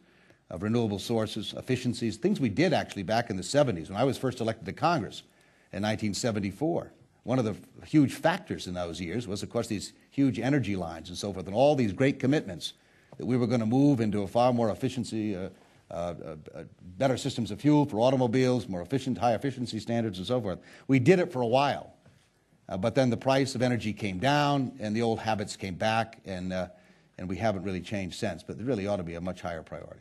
of renewable sources, efficiencies, things we did actually back in the 70s. When I was first elected to Congress in 1974, one of the huge factors in those years was, of course, these huge energy lines and so forth, and all these great commitments that we were going to move into a far more efficiency, better systems of fuel for automobiles, more efficient, high efficiency standards and so forth. We did it for a while, but then the price of energy came down and the old habits came back, and we haven't really changed since, but it really ought to be a much higher priority.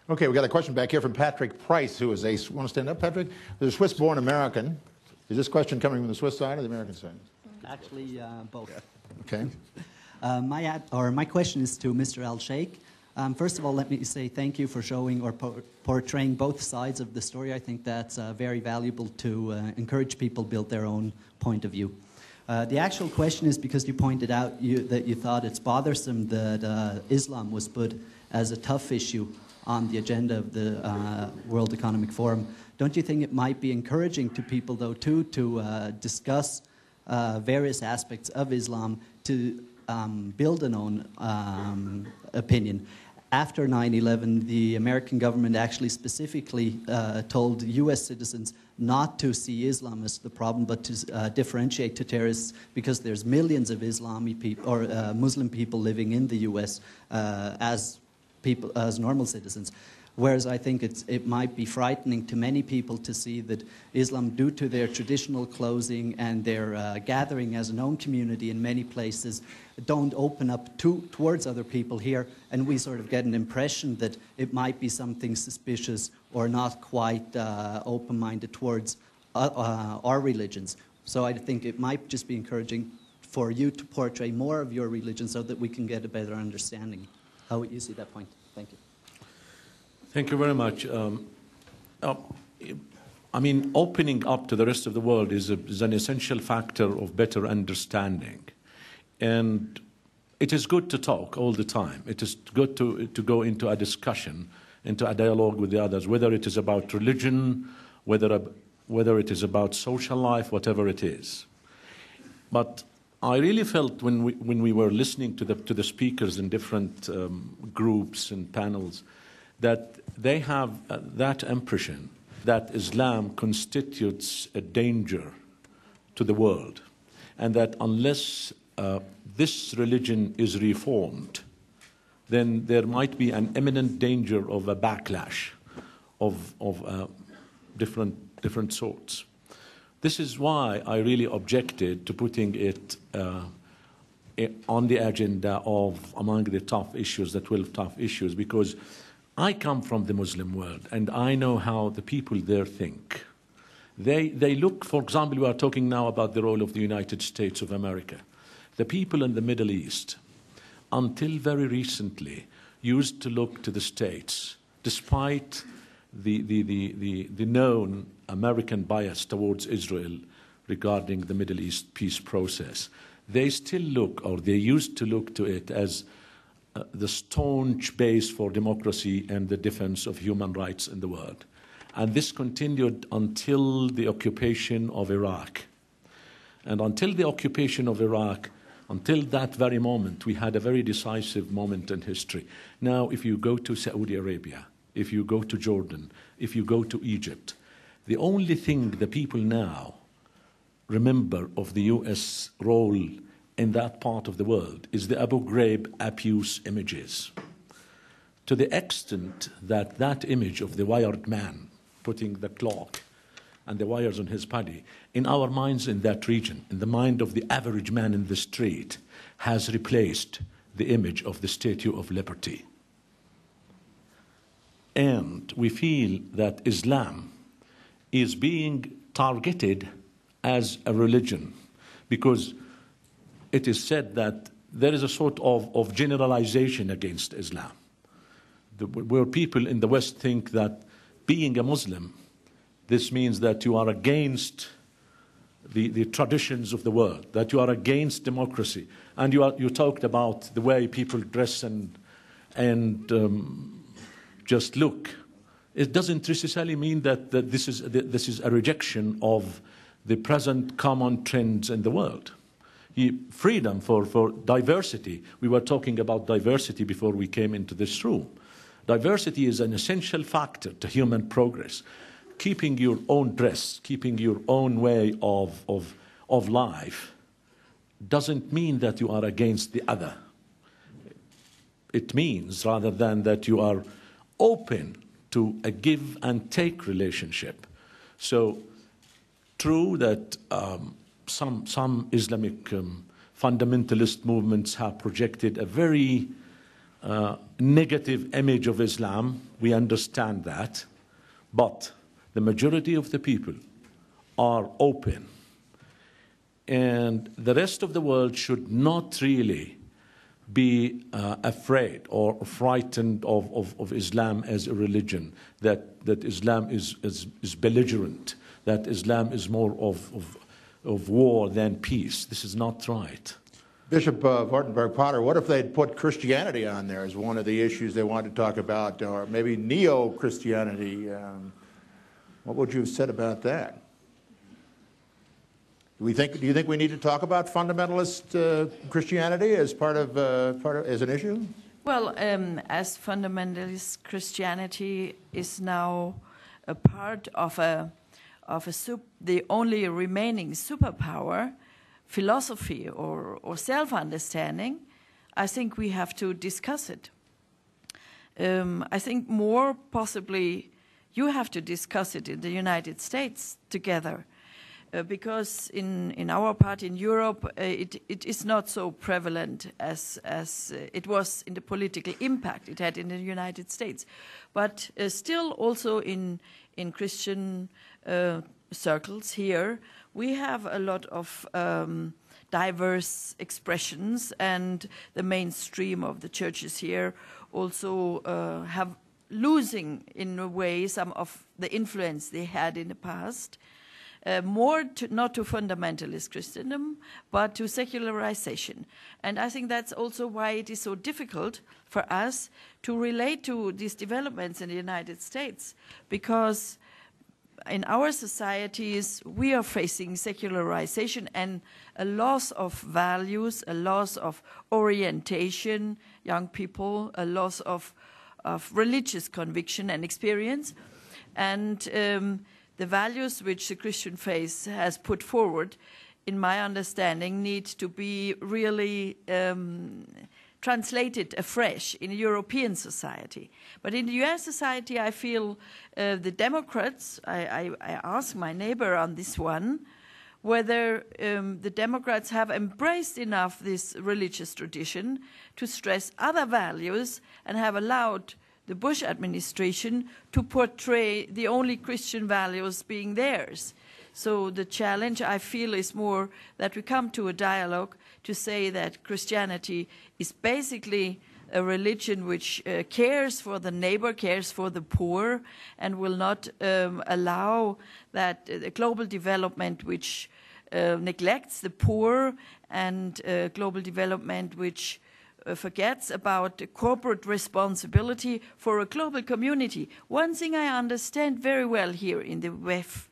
Okay, we got a question back here from Patrick Price, who is want to stand up, Patrick? There's a Swiss-born American. Is this question coming from the Swiss side or the American side? Actually, both. Okay. My question is to Mr. Sheikh. First of all, let me say thank you for showing or portraying both sides of the story. I think that's very valuable to encourage people to build their own point of view. The actual question is because you pointed out that you thought it's bothersome that Islam was put as a tough issue on the agenda of the World Economic Forum. Don't you think it might be encouraging to people, though, too, to discuss various aspects of Islam to build an own opinion? After 9/11, the American government actually specifically told U.S. citizens not to see Islam as the problem, but to differentiate to terrorists because there's millions of Islami people or Muslim people living in the U.S. As normal citizens. Whereas I think it might be frightening to many people to see that Islam, due to their traditional closing and their gathering as a known community in many places, don't open up towards other people here, and we sort of get an impression that it might be something suspicious or not quite open-minded towards our religions. So I think it might just be encouraging for you to portray more of your religion so that we can get a better understanding. How would you see that point? Thank you. Thank you very much. I mean, opening up to the rest of the world is an essential factor of better understanding. And it is good to talk all the time. It is good to go into a discussion, into a dialogue with the others, whether it is about religion, whether it is about social life, whatever it is. But I really felt when we were listening to the speakers in different groups and panels that they have that impression that Islam constitutes a danger to the world, and that unless this religion is reformed, then there might be an imminent danger of a backlash of different sorts. This is why I really objected to putting it on the agenda of among the tough issues, the 12 tough issues, because I come from the Muslim world and I know how the people there think. They look, for example, we are talking now about the role of the United States of America. The people in the Middle East until very recently, used to look to the states, despite the known American bias towards Israel regarding the Middle East peace process. They still look, or they used to look to it as the staunch base for democracy and the defense of human rights in the world. And this continued until the occupation of Iraq. And until the occupation of Iraq, until that very moment, we had a very decisive moment in history. Now, if you go to Saudi Arabia, if you go to Jordan, if you go to Egypt, the only thing the people now remember of the U.S. role in that part of the world is the Abu Ghraib abuse images. To the extent that that image of the wired man putting the clock and the wires on his body, in our minds in that region, in the mind of the average man in the street, has replaced the image of the Statue of Liberty. And we feel that Islam is being targeted as a religion because it is said that there is a sort of generalization against Islam, where people in the West think that being a Muslim, this means that you are against the traditions of the world, that you are against democracy. And you talked about the way people dress and just look. It doesn't necessarily mean that this is a rejection of the present common trends in the world. Freedom for diversity. We were talking about diversity before we came into this room. Diversity is an essential factor to human progress. Keeping your own dress, keeping your own way of life doesn't mean that you are against the other. It means, rather than that you are open to a give and take relationship. So, true that some Islamic fundamentalist movements have projected a very negative image of Islam. We understand that. But the majority of the people are open. And the rest of the world should not really be afraid or frightened of Islam as a religion, that Islam is belligerent, that Islam is more of war than peace. This is not right. Bishop Wartenberg-Potter, what if they'd put Christianity on there as one of the issues they wanted to talk about, or maybe neo-Christianity? What would you have said about that? Do you think we need to talk about fundamentalist Christianity as as an issue? Well, as fundamentalist Christianity is now a part of the only remaining superpower, philosophy or self-understanding, I think we have to discuss it. I think more possibly you have to discuss it in the United States together. Because in our part in Europe, it is not so prevalent as it was in the political impact it had in the United States. But still also in Christian circles here, we have a lot of diverse expressions, and the mainstream of the churches here also have losing in a way some of the influence they had in the past. Not to fundamentalist Christendom, but to secularization. And I think that's also why it is so difficult for us to relate to these developments in the United States, because in our societies we are facing secularization and a loss of values, a loss of orientation, young people, a loss of religious conviction and experience. And the values which the Christian faith has put forward, in my understanding, need to be really translated afresh in a European society. But in the US society, I feel the Democrats, I asked my neighbor on this one, whether the Democrats have embraced enough this religious tradition to stress other values and have allowed the Bush administration to portray the only Christian values being theirs. So the challenge, I feel, is more that we come to a dialogue to say that Christianity is basically a religion which cares for the neighbor, cares for the poor, and will not allow that global development which neglects the poor and global development which forgets about corporate responsibility for a global community. One thing I understand very well here in the WEF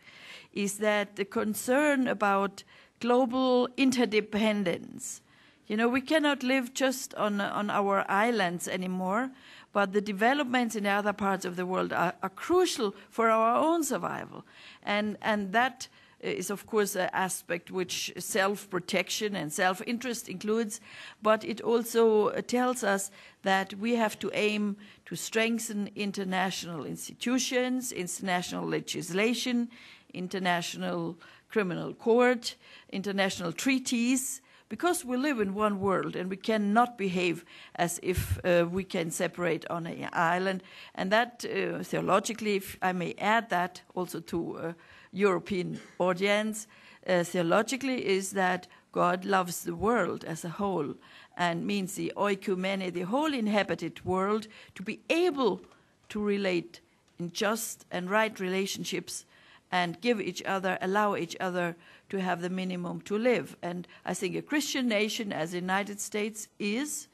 is that the concern about global interdependence. You know, we cannot live just on our islands anymore, but the developments in other parts of the world are crucial for our own survival. And that is, of course, an aspect which self-protection and self-interest includes, but it also tells us that we have to aim to strengthen international institutions, international legislation, international criminal court, international treaties, because we live in one world and we cannot behave as if we can separate on an island. And that, theologically, if I may add that also to European audience, theologically is that God loves the world as a whole and means the oikumene, the whole inhabited world, to be able to relate in just and right relationships and give each other, allow each other to have the minimum to live. And I think a Christian nation, as the United States is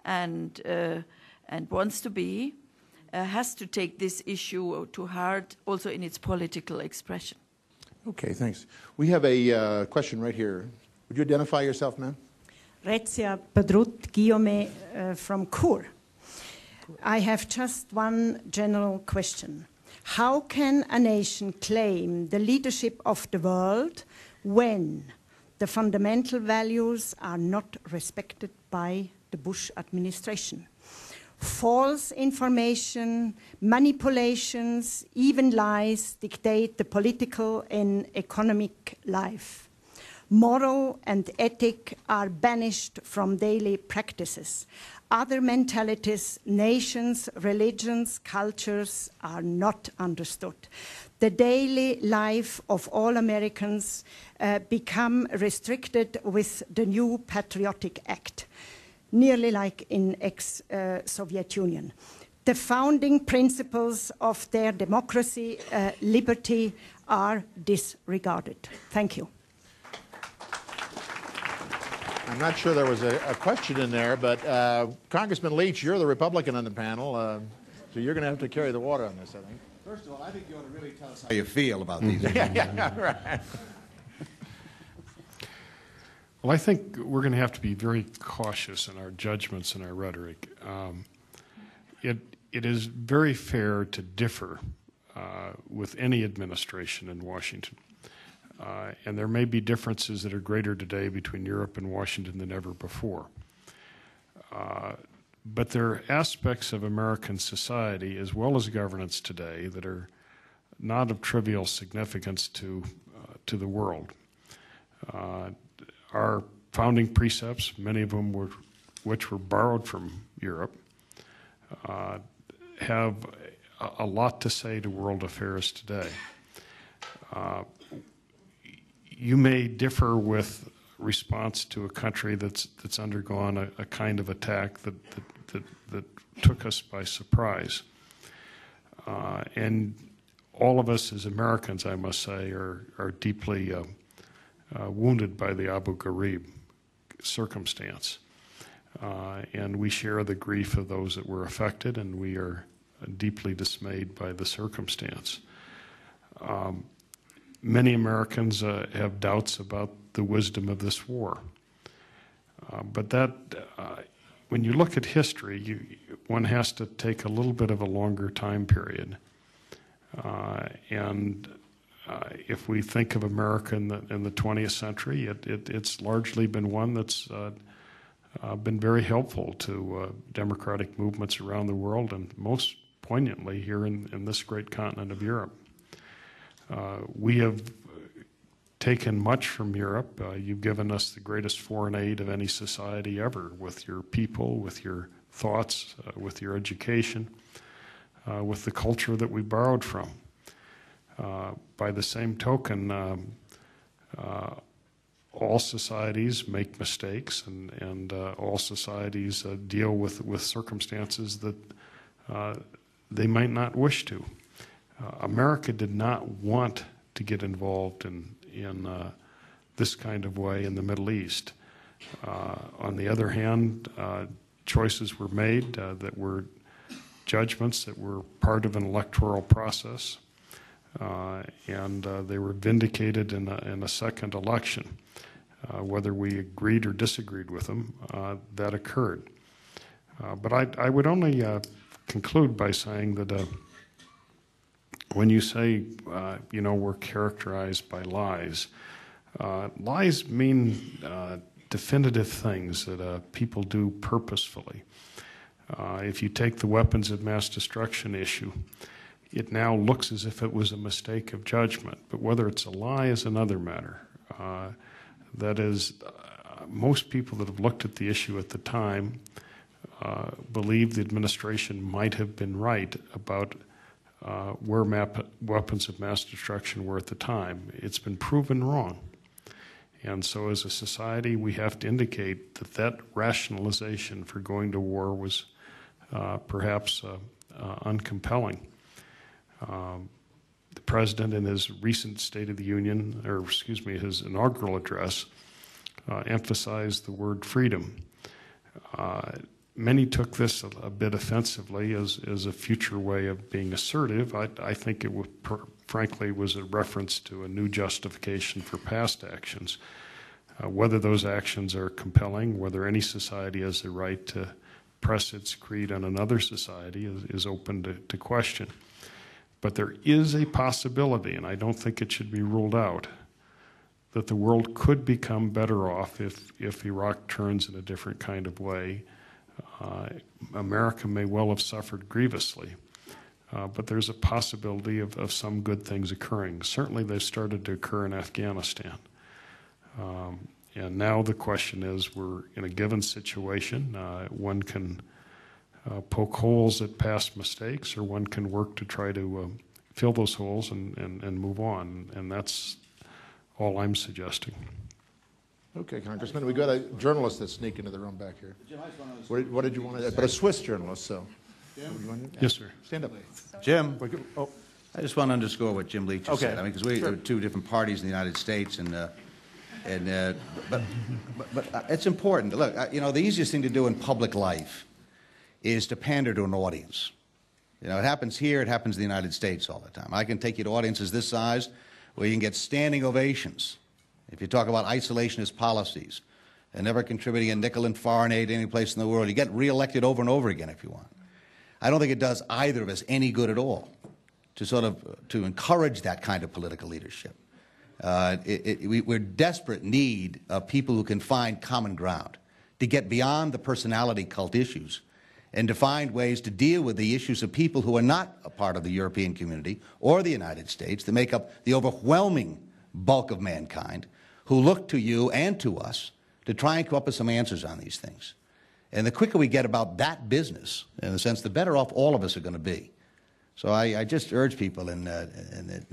and wants to be, has to take this issue to heart also in its political expression. Okay, thanks. We have a question right here. Would you identify yourself, ma'am? Rezia Pedrut Guillaume from Kur. I have just one general question. How can a nation claim the leadership of the world when the fundamental values are not respected by the Bush administration? False information, manipulations, even lies dictate the political and economic life. Moral and ethic are banished from daily practices. Other mentalities, nations, religions, cultures are not understood. The daily life of all Americans become restricted with the new Patriotic Act, nearly like in ex-Soviet Union. The founding principles of their democracy, liberty, are disregarded. Thank you. I'm not sure there was a question in there, but Congressman Leach, you're the Republican on the panel, so you're going to have to carry the water on this, I think. First of all, I think you ought to really tell us how you feel about these issues. Yeah, right. Well, I think we're going to have to be very cautious in our judgments and our rhetoric. It is very fair to differ with any administration in Washington. And there may be differences that are greater today between Europe and Washington than ever before. But there are aspects of American society as well as governance today that are not of trivial significance to the world. Our founding precepts, many of them which were borrowed from Europe, have a lot to say to world affairs today. You may differ with response to a country that's undergone a kind of attack that took us by surprise. And all of us as Americans, I must say, are deeply wounded by the Abu Ghraib circumstance. And we share the grief of those that were affected, and we are deeply dismayed by the circumstance. Many Americans have doubts about the wisdom of this war. But that, when you look at history, one has to take a little bit of a longer time period. If we think of America in the 20th century, it's largely been one that's been very helpful to democratic movements around the world, and most poignantly here in this great continent of Europe. We have taken much from Europe. You've given us the greatest foreign aid of any society ever, with your people, with your thoughts, with your education, with the culture that we borrowed from. By the same token, all societies make mistakes, and all societies deal with circumstances that they might not wish to. America did not want to get involved in this kind of way in the Middle East. On the other hand, choices were made that were judgments that were part of an electoral process, and they were vindicated in a second election. Whether we agreed or disagreed with them, that occurred. But I would only conclude by saying that when you say, we're characterized by lies, lies mean definitive things that people do purposefully. If you take the weapons of mass destruction issue, it now looks as if it was a mistake of judgment, but whether it's a lie is another matter. That is, most people that have looked at the issue at the time believe the administration might have been right about where weapons of mass destruction were at the time. It's been proven wrong. And so as a society, we have to indicate that rationalization for going to war was perhaps uncompelling. The President, in his recent State of the Union, his inaugural address, emphasized the word freedom. Many took this a bit offensively as a future way of being assertive. I think it frankly was a reference to a new justification for past actions. Whether those actions are compelling, whether any society has the right to press its creed on another society is open to question. But there is a possibility, and I don't think it should be ruled out, that the world could become better off if Iraq turns in a different kind of way. America may well have suffered grievously, but there's a possibility of some good things occurring. Certainly they've started to occur in Afghanistan. And now the question is, we're in a given situation. One can poke holes at past mistakes, or one can work to try to fill those holes and move on. And that's all I'm suggesting. Okay, Congressman, we've got a journalist that's sneaking into the room back here. What did you want to add? But a Swiss journalist, so. Yes, sir. Stand up. Jim, Oh, I just want to underscore what Jim Leach just Okay. said. I mean, because we are two different parties in the United States, but it's important. Look, the easiest thing to do in public life is to pander to an audience. It happens here, it happens in the United States all the time. I can take you to audiences this size where you can get standing ovations if you talk about isolationist policies and never contributing a nickel in foreign aid any place in the world. You get reelected over and over again if you want. I don't think it does either of us any good at all to encourage that kind of political leadership. We're desperate need of people who can find common ground, to get beyond the personality cult issues and to find ways to deal with the issues of people who are not a part of the European community or the United States, that make up the overwhelming bulk of mankind, who look to you and to us to try and come up with some answers on these things. And the quicker we get about that business, in a sense, the better off all of us are going to be. So I just urge people in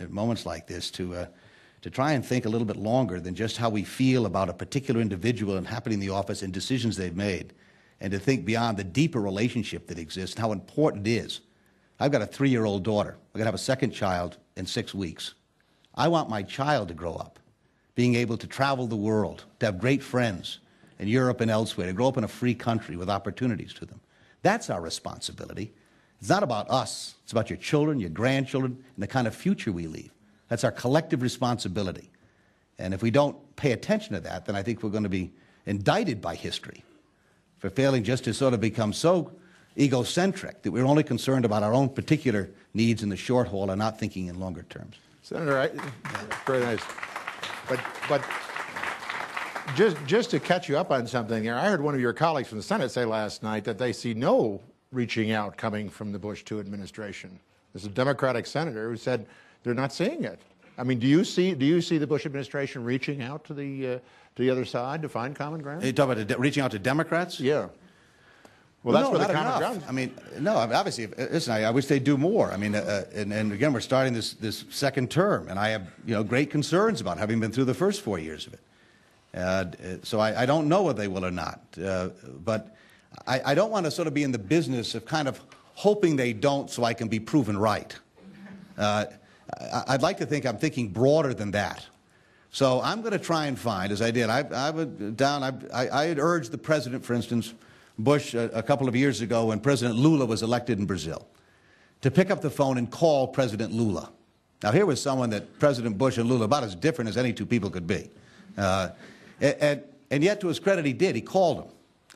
moments like this to try and think a little bit longer than just how we feel about a particular individual and happening in the office and decisions they've made, and to think beyond the deeper relationship that exists and how important it is. I've got a 3-year-old daughter. I'm going to have a second child in 6 weeks. I want my child to grow up being able to travel the world, to have great friends in Europe and elsewhere, to grow up in a free country with opportunities to them. That's our responsibility. It's not about us. It's about your children, your grandchildren, and the kind of future we leave. That's our collective responsibility. And if we don't pay attention to that, then I think we're going to be indicted by history for failing just to sort of become so egocentric that we're only concerned about our own particular needs in the short haul and not thinking in longer terms. Senator, very nice. But just to catch you up on something here, I heard one of your colleagues from the Senate say last night that they see no reaching out coming from the Bush II administration. There's a Democratic senator who said they're not seeing it. I mean, do you see the Bush administration reaching out to the other side to find common ground? You talk about reaching out to Democrats? Yeah. Well, that's no, where the not common enough. ground. I mean, no. Obviously, listen. I wish they'd do more. I mean, and again, we're starting this second term, and I have great concerns about having been through the first 4 years of it. So I don't know whether they will or not. But I don't want to sort of be in the business of kind of hoping they don't so I can be proven right. I'd like to think I'm thinking broader than that. So I'm going to try and find, as I did, I had urged the president, for instance, Bush, a couple of years ago when President Lula was elected in Brazil, to pick up the phone and call President Lula. Now, here was someone that President Bush and Lula about as different as any two people could be. And yet, to his credit, he did. He called him,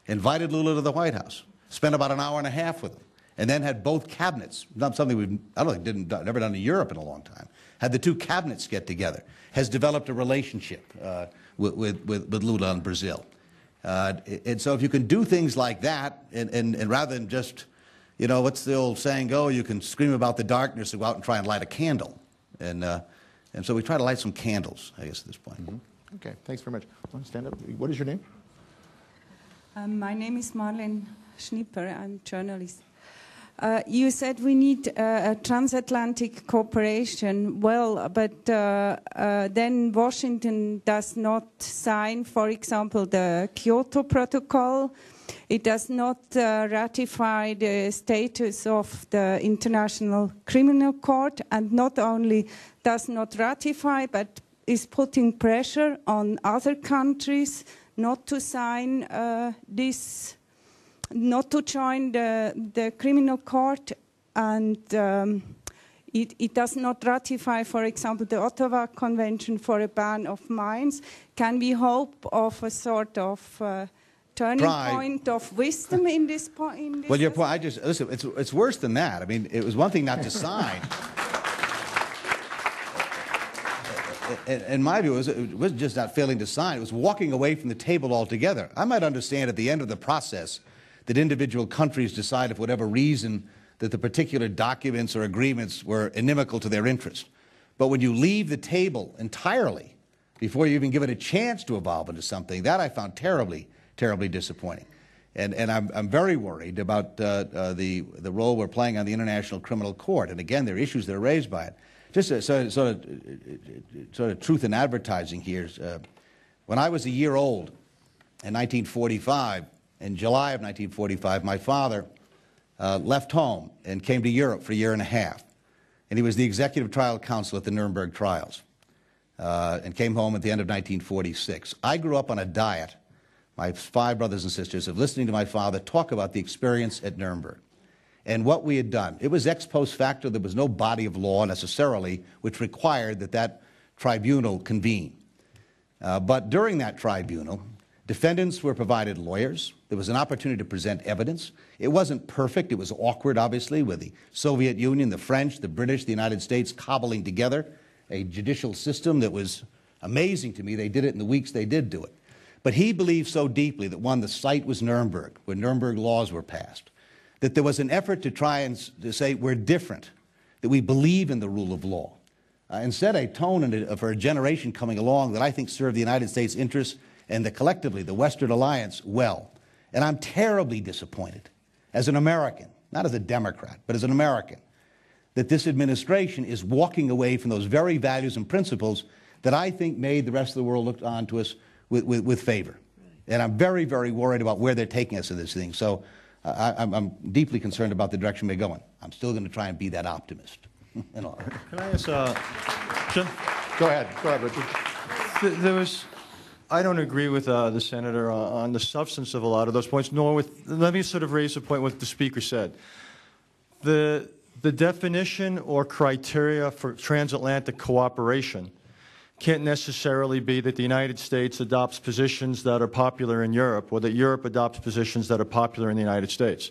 invited Lula to the White House, spent about an hour and a half with him, and then had both cabinets, not something we've, I don't think, never done in Europe in a long time, had the two cabinets get together, has developed a relationship with Lula in Brazil. And so if you can do things like that, and rather than just, you know, what's the old saying go, you can scream about the darkness and go out and try and light a candle. And so we try to light some candles, I guess, at this point. Mm-hmm. Okay, thanks very much. Want to stand up? What is your name? My name is Marlene Schnipper. I'm a journalist. You said we need a transatlantic cooperation. Well, but then Washington does not sign, for example, the Kyoto Protocol. It does not ratify the status of the International Criminal Court, and not only does not ratify, but is putting pressure on other countries not to sign this, not to join the criminal court, and it does not ratify, for example, the Ottawa Convention for a ban of mines. Can we hope of a sort of turning point of wisdom in this point? Well, your point, listen, it's worse than that. I mean, it was one thing not to sign. In my view, it wasn't just not failing to sign, it was walking away from the table altogether. I might understand at the end of the process that individual countries decide, for whatever reason, that the particular documents or agreements were inimical to their interest. But when you leave the table entirely, before you even give it a chance to evolve into something, that I found terribly, terribly disappointing. And I'm very worried about the role we're playing on the International Criminal Court. And again, there are issues that are raised by it. Just sort of truth in advertising here. When I was a year old in 1945, in July of 1945, my father left home and came to Europe for a year and a half. And he was the executive trial counsel at the Nuremberg trials and came home at the end of 1946. I grew up on a diet, my 5 brothers and sisters, of listening to my father talk about the experience at Nuremberg and what we had done. It was ex post facto. There was no body of law necessarily which required that tribunal convene. But during that tribunal, defendants were provided lawyers. There was an opportunity to present evidence. It wasn't perfect. It was awkward, obviously, with the Soviet Union, the French, the British, the United States cobbling together a judicial system that was amazing to me. They did it in the weeks they did do it. But he believed so deeply that, one, the site was Nuremberg, where Nuremberg laws were passed, that there was an effort to try and to say we're different, that we believe in the rule of law, and set a tone for a generation coming along that I think served the United States' interests and collectively the Western Alliance well. And I'm terribly disappointed as an American, not as a Democrat, but as an American, that this administration is walking away from those very values and principles that I think made the rest of the world look on to us with favor. And I'm very, very worried about where they're taking us in this thing. So I'm deeply concerned about the direction we're going. I'm still going to try and be that optimist. Can I ask, Jim? Go ahead, Richard. I don't agree with the senator on the substance of a lot of those points, nor with, let me sort of raise a point what the speaker said. The definition or criteria for transatlantic cooperation can't necessarily be that the United States adopts positions that are popular in Europe or that Europe adopts positions that are popular in the United States.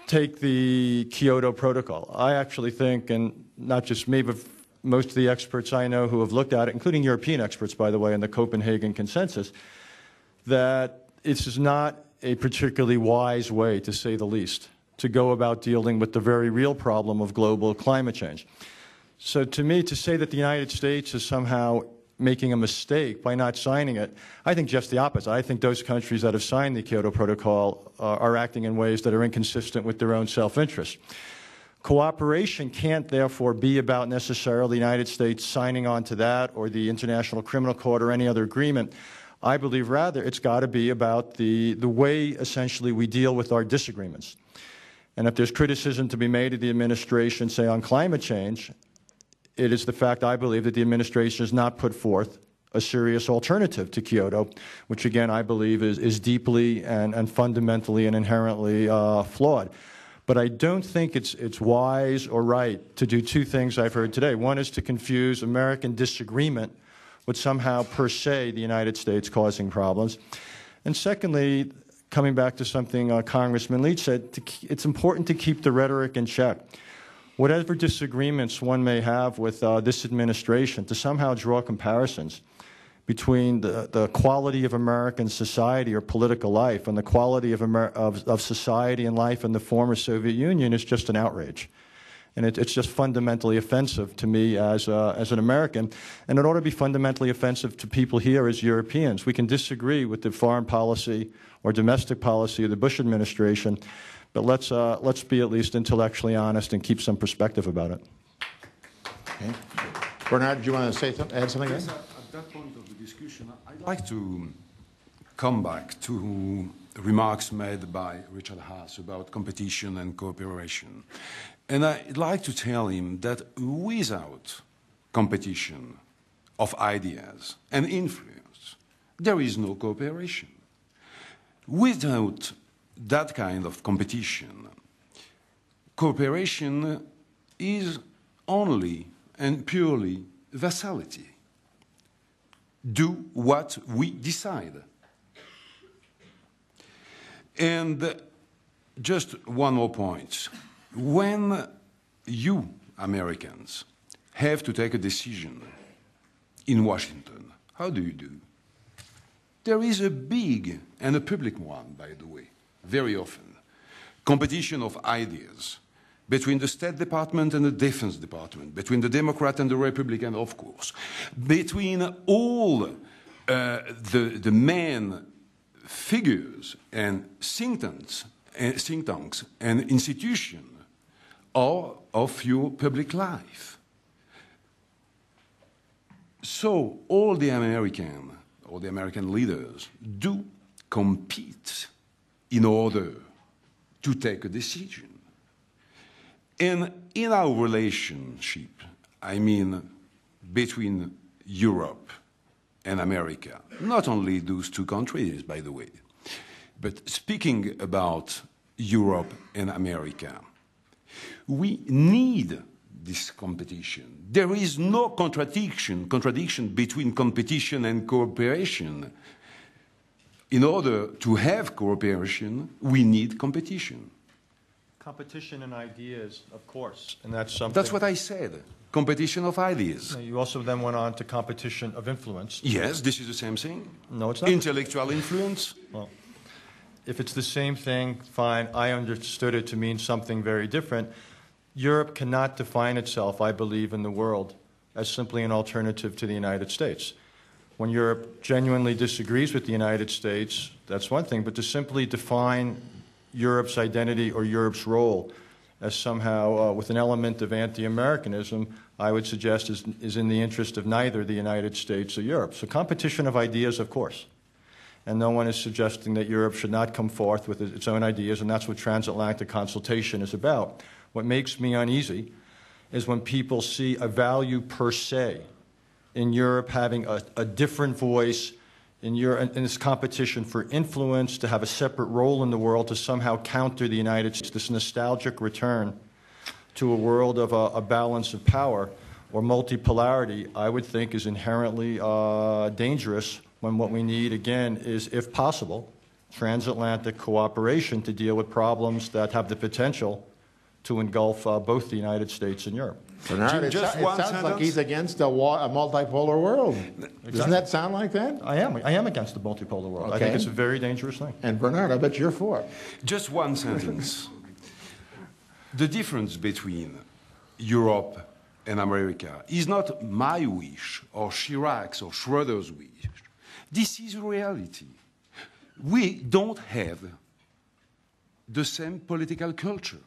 Take the Kyoto Protocol. I actually think, and not just me, but most of the experts I know who have looked at it, including European experts, by the way, in the Copenhagen Consensus, that this is not a particularly wise way, to say the least, to go about dealing with the very real problem of global climate change. So to me, to say that the United States is somehow making a mistake by not signing it, I think just the opposite. I think those countries that have signed the Kyoto Protocol are acting in ways that are inconsistent with their own self-interest. Cooperation can't therefore be about necessarily the United States signing on to that or the International Criminal Court or any other agreement. I believe rather it's got to be about the way essentially we deal with our disagreements. And if there's criticism to be made of the administration, say on climate change, it is the fact I believe that the administration has not put forth a serious alternative to Kyoto, which again I believe is deeply and fundamentally and inherently flawed. But I don't think it's wise or right to do two things I've heard today. One is to confuse American disagreement with somehow per se the United States causing problems. And secondly, coming back to something Congressman Leach said, it's important to keep the rhetoric in check. Whatever disagreements one may have with this administration, to somehow draw comparisons between the quality of American society or political life and the quality of society and life in the former Soviet Union is just an outrage. And it's just fundamentally offensive to me as an American. And it ought to be fundamentally offensive to people here as Europeans. We can disagree with the foreign policy or domestic policy of the Bush administration, but let's be at least intellectually honest and keep some perspective about it. Okay. Bernard, do you want to say something, add something? Yes, at that point of the discussion, I'd like to come back to remarks made by Richard Haas about competition and cooperation. And I'd like to tell him that without competition of ideas and influence, there is no cooperation. Without that kind of competition, cooperation is only and purely vassality. Do what we decide. And just one more point. When you, Americans, have to take a decision in Washington, how do you do? There is a big and a public one, by the way, very often, competition of ideas between the State Department and the Defense Department, between the Democrat and the Republican, of course, between all the main figures and think tanks and institutions of your public life. So all the American leaders do compete in order to take a decision. And in our relationship, I mean between Europe and America, not only those two countries, by the way, but speaking about Europe and America, we need this competition. There is no contradiction between competition and cooperation. In order to have cooperation, we need competition. Competition in ideas, of course, and that's something... That's what I said, competition of ideas. You also then went on to competition of influence. Yes, this is the same thing. No, it's not. Intellectual influence. Well, if it's the same thing, fine. I understood it to mean something very different. Europe cannot define itself, I believe, in the world as simply an alternative to the United States. When Europe genuinely disagrees with the United States, that's one thing, but to simply define Europe's identity or Europe's role as somehow with an element of anti-Americanism, I would suggest is in the interest of neither the United States or Europe. So competition of ideas, of course. And no one is suggesting that Europe should not come forth with its own ideas, and that's what transatlantic consultation is about. What makes me uneasy is when people see a value per se in Europe having a different voice in this competition for influence, to have a separate role in the world, to somehow counter the United States, this nostalgic return to a world of a balance of power or multipolarity, I would think is inherently dangerous when what we need, again, is, if possible, transatlantic cooperation to deal with problems that have the potential to engulf both the United States and Europe. Bernard, it sounds like he's against a multipolar world. Exactly. Doesn't that sound like that? I am against the multipolar world. Okay. I think it's a very dangerous thing. And Bernard, I bet you're for it. Just one sentence. The difference between Europe and America is not my wish or Chirac's or Schroeder's wish. This is reality. We don't have the same political culture.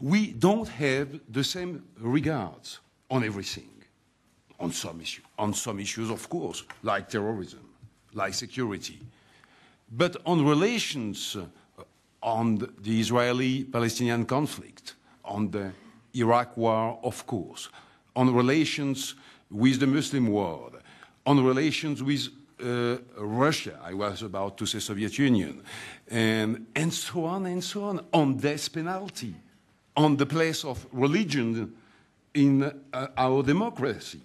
We don't have the same regards on everything. On some issues, of course, like terrorism, like security. But on relations, on the Israeli-Palestinian conflict, on the Iraq war, of course, on relations with the Muslim world, on relations with Russia, I was about to say Soviet Union, and so on death penalty, on the place of religion in our democracy.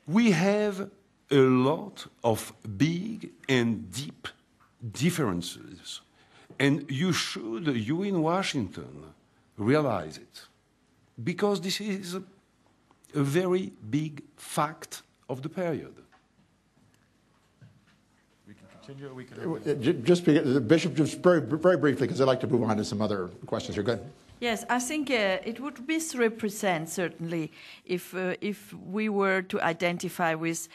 We have a lot of big and deep differences, and you in Washington, realize it, because this is a very big fact of the period. We can continue. We can just Bishop, just very briefly, because I'd like to move on to some other questions. You're good. Yes, I think it would misrepresent, certainly, if we were to identify with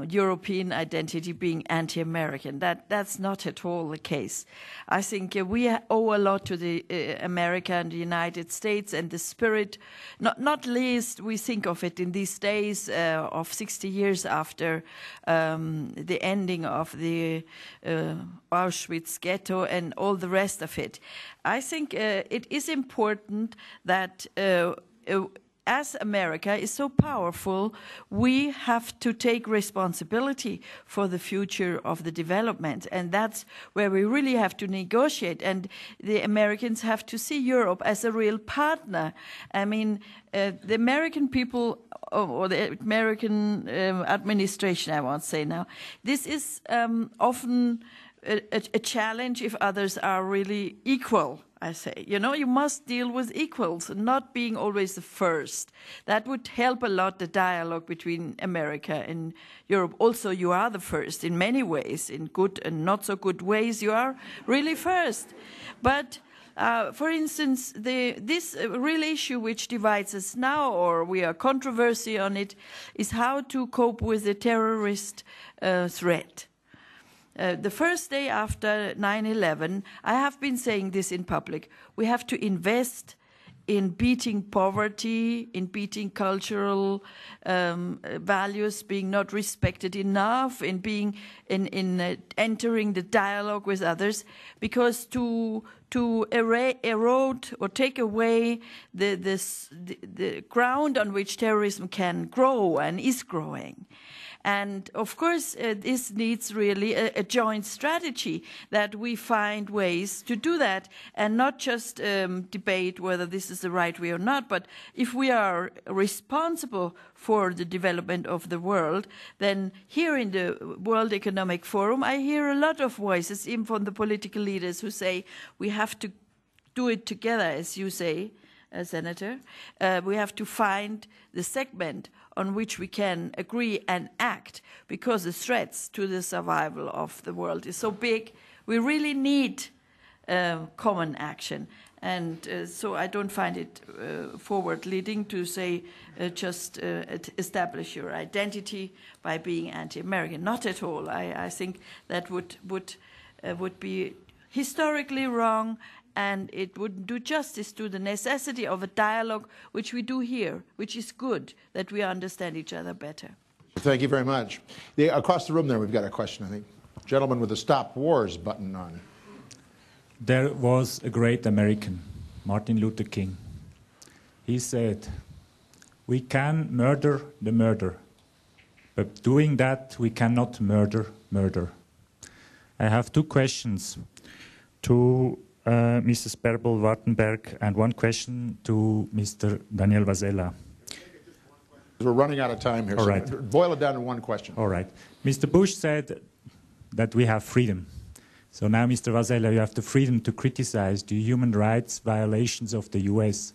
European identity being anti-American. That's not at all the case. I think we owe a lot to the America and the United States and the spirit, not least we think of it in these days of 60 years after the ending of the Auschwitz ghetto and all the rest of it. I think it is important that as America is so powerful, we have to take responsibility for the future of the development. And that's where we really have to negotiate. And the Americans have to see Europe as a real partner. I mean, the American people, or the American administration, I won't say now, this is often a challenge if others are really equal. I say, you know, you must deal with equals, not being always the first. That would help a lot the dialogue between America and Europe. Also, you are the first in many ways, in good and not so good ways. You are really first. But for instance, this real issue which divides us now, or we are controversy on it, is how to cope with the terrorist threat. The first day after 9/11, I have been saying this in public, we have to invest in beating poverty, in beating cultural values being not respected enough, in being in entering the dialogue with others, because to erode or take away the ground on which terrorism can grow and is growing. And of course, this needs really a joint strategy, that we find ways to do that and not just debate whether this is the right way or not, but if we are responsible for the development of the world, then here in the World Economic Forum, I hear a lot of voices, even from the political leaders, who say we have to do it together, as you say, Senator. We have to find the segment on which we can agree and act, because the threats to the survival of the world is so big. We really need common action. And so I don't find it forward-leading to say just establish your identity by being anti-American. Not at all. I think that would be historically wrong, and it wouldn't do justice to the necessity of a dialogue which we do here, which is good, that we understand each other better. Thank you very much. Across the room there, we've got a question, I think. Gentleman with the Stop Wars button on. There was a great American, Martin Luther King. He said, "We can murder the murder, but doing that we cannot murder murder." I have two questions to Mrs. Bärbel, Wartenberg, and one question to Mr. Daniel Vasella. We're running out of time here, all so right. Boil it down to one question. All right. Mr. Bush said that we have freedom. So now, Mr. Vasella, you have the freedom to criticize the human rights violations of the U.S.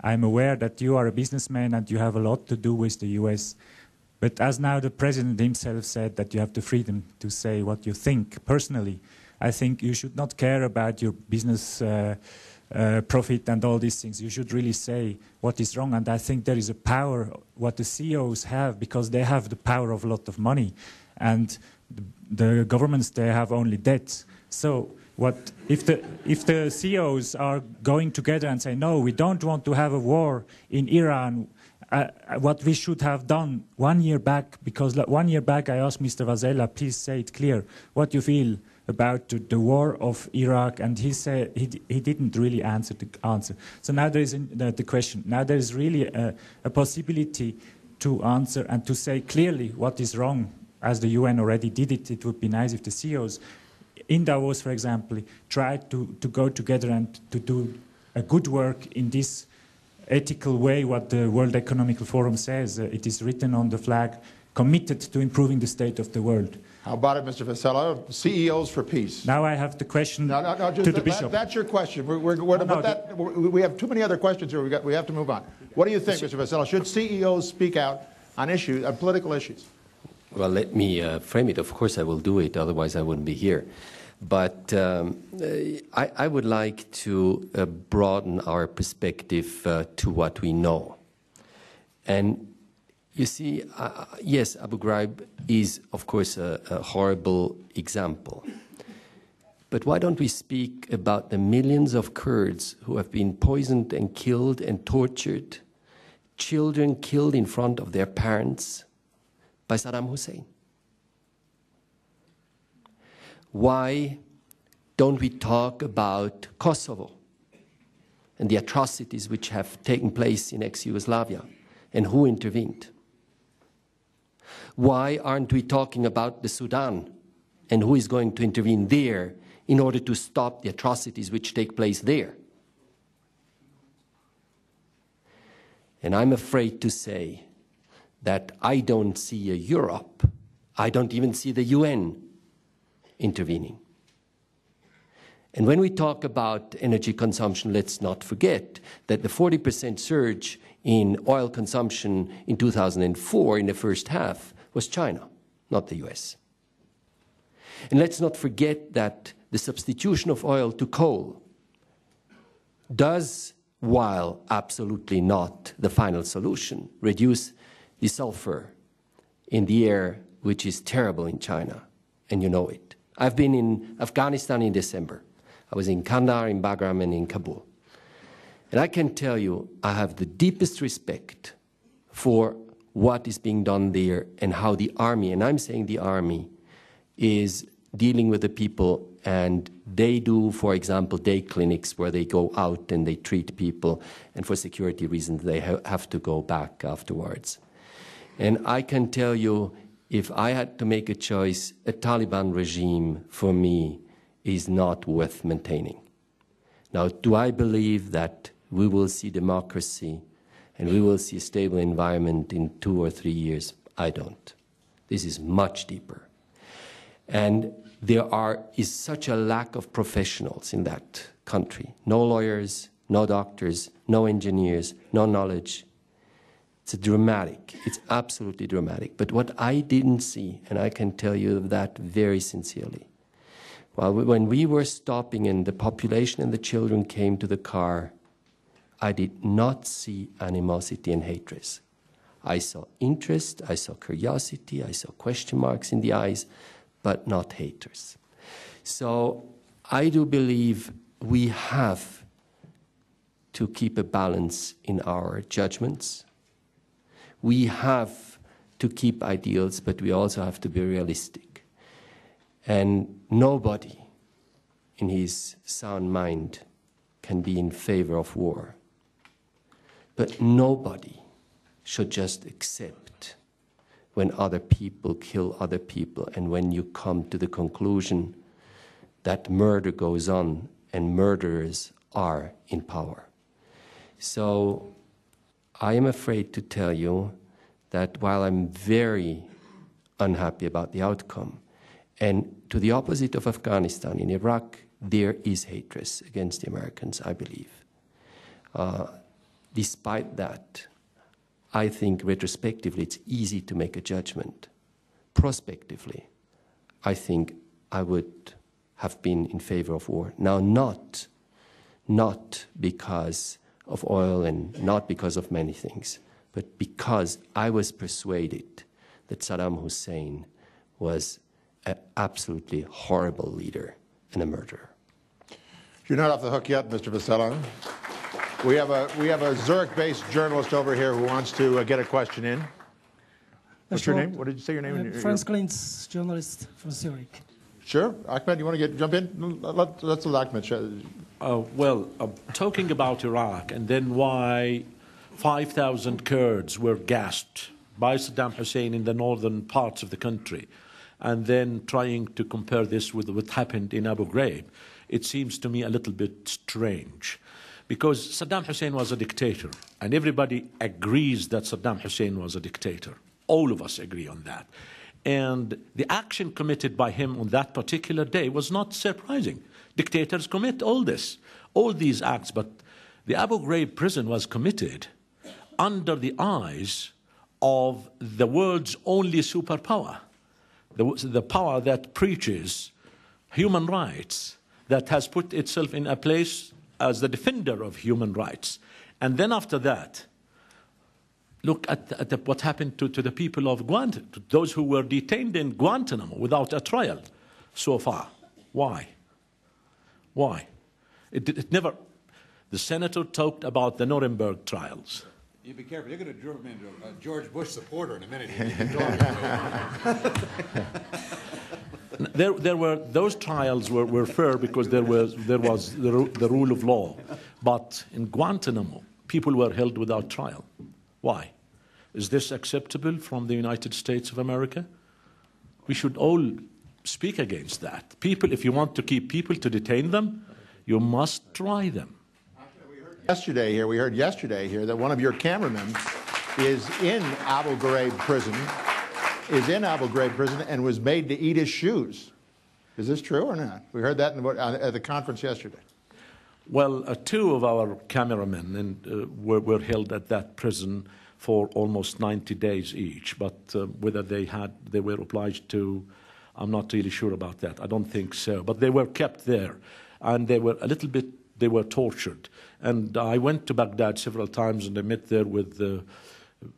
I'm aware that you are a businessman and you have a lot to do with the U.S. But as now the President himself said that you have the freedom to say what you think personally, I think you should not care about your business profit and all these things. You should really say what is wrong. And I think there is a power, what the CEOs have, because they have the power of a lot of money. And the governments, they have only debts. So if the CEOs are going together and say, no, we don't want to have a war in Iran, what we should have done 1 year back, because 1 year back I asked Mr. Vasella, please say it clear, what you feel about the war of Iraq, and he said he didn't really answer the answer. So now there is the question. Now there is really a possibility to answer and to say clearly what is wrong, as the UN already did it. It would be nice if the CEOs in Davos, for example, tried to go together and to do a good work in this ethical way, what the World Economic Forum says. It is written on the flag, committed to improving the state of the world. How about it, Mr. Vasella? CEOs for peace. Now I have the question just to the bishop. That's your question. We have too many other questions here. We have to move on. What do you think, Mr. Vasella? Should CEOs speak out on issues, on political issues? Well, let me frame it. Of course I will do it, otherwise I wouldn't be here. But I would like to broaden our perspective to what we know. And you see, yes, Abu Ghraib is, of course, a horrible example. But why don't we speak about the millions of Kurds who have been poisoned and killed and tortured, children killed in front of their parents by Saddam Hussein? Why don't we talk about Kosovo and the atrocities which have taken place in ex-Yugoslavia and who intervened? Why aren't we talking about the Sudan and who is going to intervene there in order to stop the atrocities which take place there? And I'm afraid to say that I don't see a Europe, I don't even see the UN intervening. And when we talk about energy consumption, let's not forget that the 40% surge in oil consumption in 2004 in the first half was China, not the US. And let's not forget that the substitution of oil to coal does, while absolutely not the final solution, reduce the sulfur in the air, which is terrible in China, and you know it. I've been in Afghanistan in December. I was in Kandahar, in Bagram, and in Kabul. And I can tell you, I have the deepest respect for what is being done there and how the army, and I'm saying the army, is dealing with the people, and they do, for example, day clinics where they go out and they treat people, and for security reasons they have to go back afterwards. And I can tell you, if I had to make a choice, a Taliban regime, for me, is not worth maintaining. Now, do I believe that we will see democracy and we will see a stable environment in 2 or 3 years? I don't. This is much deeper. And there is such a lack of professionals in that country. No lawyers, no doctors, no engineers, no knowledge. It's dramatic. It's absolutely dramatic. But what I didn't see, and I can tell you that very sincerely, when we were stopping and the population and the children came to the car, I did not see animosity and hatred. I saw interest, I saw curiosity, I saw question marks in the eyes, but not haters. So I do believe we have to keep a balance in our judgments. We have to keep ideals, but we also have to be realistic. And nobody in his sound mind can be in favor of war. But nobody should just accept when other people kill other people and when you come to the conclusion that murder goes on and murderers are in power. So I am afraid to tell you that while I'm very unhappy about the outcome, and to the opposite of Afghanistan, in Iraq, there is hatred against the Americans, I believe. Despite that, I think retrospectively it's easy to make a judgment. Prospectively, I think I would have been in favor of war. Now, not because of oil and not because of many things, but because I was persuaded that Saddam Hussein was an absolutely horrible leader and a murderer. You're not off the hook yet, Mr. Vasella. We have a Zurich-based journalist over here who wants to get a question in. What's your name? What did you say your name? Franz Klintz, journalist from Zurich. Sure. Ahmed, you want to jump in? Let's let Ahmed share. Talking about Iraq and then why 5,000 Kurds were gassed by Saddam Hussein in the northern parts of the country, and then trying to compare this with what happened in Abu Ghraib, it seems to me a little bit strange. Because Saddam Hussein was a dictator, and everybody agrees that Saddam Hussein was a dictator. All of us agree on that. And the action committed by him on that particular day was not surprising. Dictators commit all these acts, but the Abu Ghraib prison was committed under the eyes of the world's only superpower, the power that preaches human rights, that has put itself in a place as the defender of human rights. And then after that, look at what happened to the people of Guantanamo, to those who were detained in Guantanamo without a trial so far. Why? Why? It never... The senator talked about the Nuremberg trials. You be careful. You're going to drive me into a George Bush supporter in a minute. There were those trials were fair because there was the rule of law, but in Guantanamo people were held without trial. Why? Is this acceptable from the United States of America? We should all speak against that. People, if you want to keep people, to detain them, you must try them. We heard yesterday here that one of your cameramen is in Abu Ghraib prison. And was made to eat his shoes. Is this true or not? We heard that at the conference yesterday. Well, two of our cameramen were held at that prison for almost 90 days each, but whether they were obliged to, I'm not really sure about that. I don't think so. But they were kept there, and they were tortured. And I went to Baghdad several times, and I met there with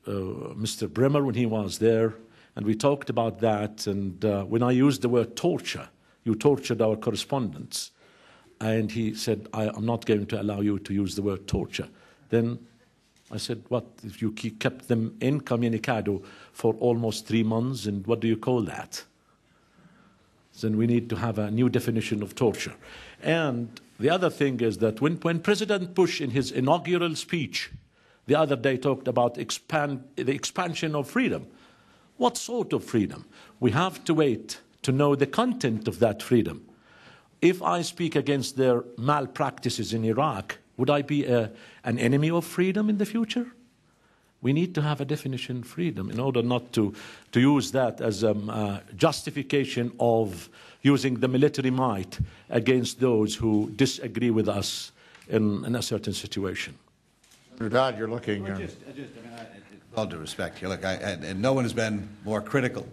Mr. Bremer when he was there. And we talked about that, and when I used the word torture, you tortured our correspondents. And he said, I'm not going to allow you to use the word torture. Then I said, what, if you kept them incommunicado for almost 3 months, and what do you call that? Then we need to have a new definition of torture. And the other thing is that when President Bush, in his inaugural speech the other day, talked about the expansion of freedom, what sort of freedom? We have to wait to know the content of that freedom. If I speak against their malpractices in Iraq, would I be an enemy of freedom in the future? We need to have a definition of freedom in order not to use that as a justification of using the military might against those who disagree with us in a certain situation. Mr. Dodd, you're looking... all due respect here, look, and no one has been more critical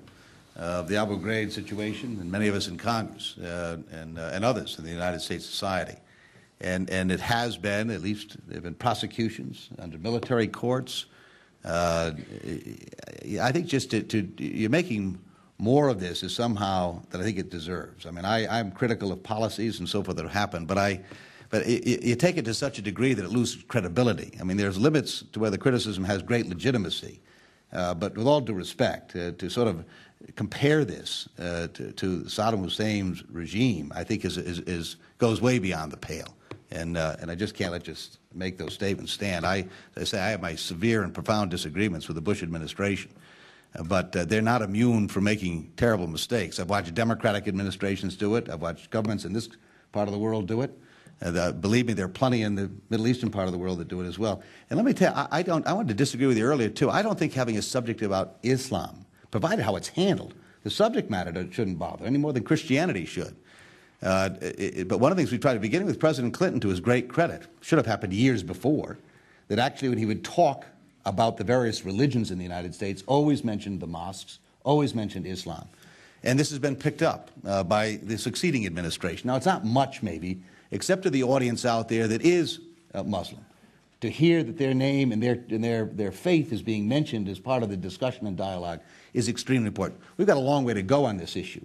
of the Abu Ghraib situation than many of us in Congress and others in the United States society. And it has been, at least there have been prosecutions under military courts. I think just you're making more of this is somehow that I think it deserves. I mean, I'm critical of policies and so forth that have happened, but you take it to such a degree that it loses credibility. I mean, there's limits to where the criticism has great legitimacy. But with all due respect, to sort of compare this to Saddam Hussein's regime, I think goes way beyond the pale. And I just can't just make those statements stand. I say I have my severe and profound disagreements with the Bush administration. But they're not immune from making terrible mistakes. I've watched Democratic administrations do it. I've watched governments in this part of the world do it. Believe me, there are plenty in the Middle Eastern part of the world that do it as well. And let me tell you, I wanted to disagree with you earlier, too. I don't think having a subject about Islam, provided how it's handled, the subject matter shouldn't bother any more than Christianity should. But one of the things we tried at the beginning with President Clinton, to his great credit, should have happened years before, that actually when he would talk about the various religions in the United States, always mentioned the mosques, always mentioned Islam. And this has been picked up by the succeeding administration. Now, it's not much, maybe, except to the audience out there that is Muslim, to hear that their name and their faith is being mentioned as part of the discussion and dialogue is extremely important. We've got a long way to go on this issue.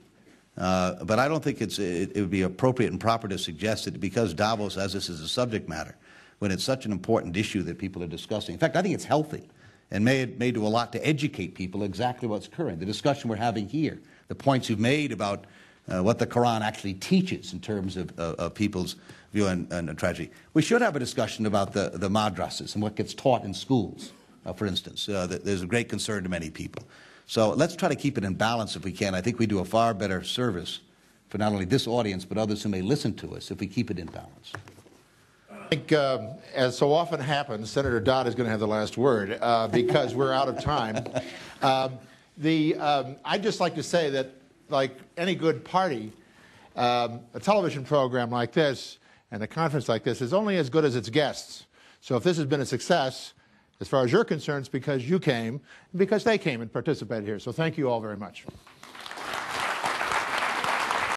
But I don't think it would be appropriate and proper to suggest that because Davos, as this is a subject matter, when it's such an important issue that people are discussing. In fact, I think it's healthy and may do a lot to educate people exactly what's occurring. The discussion we're having here, the points you've made about what the Quran actually teaches in terms of people's view on tragedy. We should have a discussion about the madrasas and what gets taught in schools, for instance. There's a great concern to many people. So let's try to keep it in balance if we can. I think we do a far better service for not only this audience but others who may listen to us if we keep it in balance. I think, as so often happens, Senator Dodd is going to have the last word because we're out of time. I'd just like to say that, like any good party, a television program like this and a conference like this is only as good as its guests. So if this has been a success, as far as you're concerned, it's because you came, and because they came and participated here. So thank you all very much.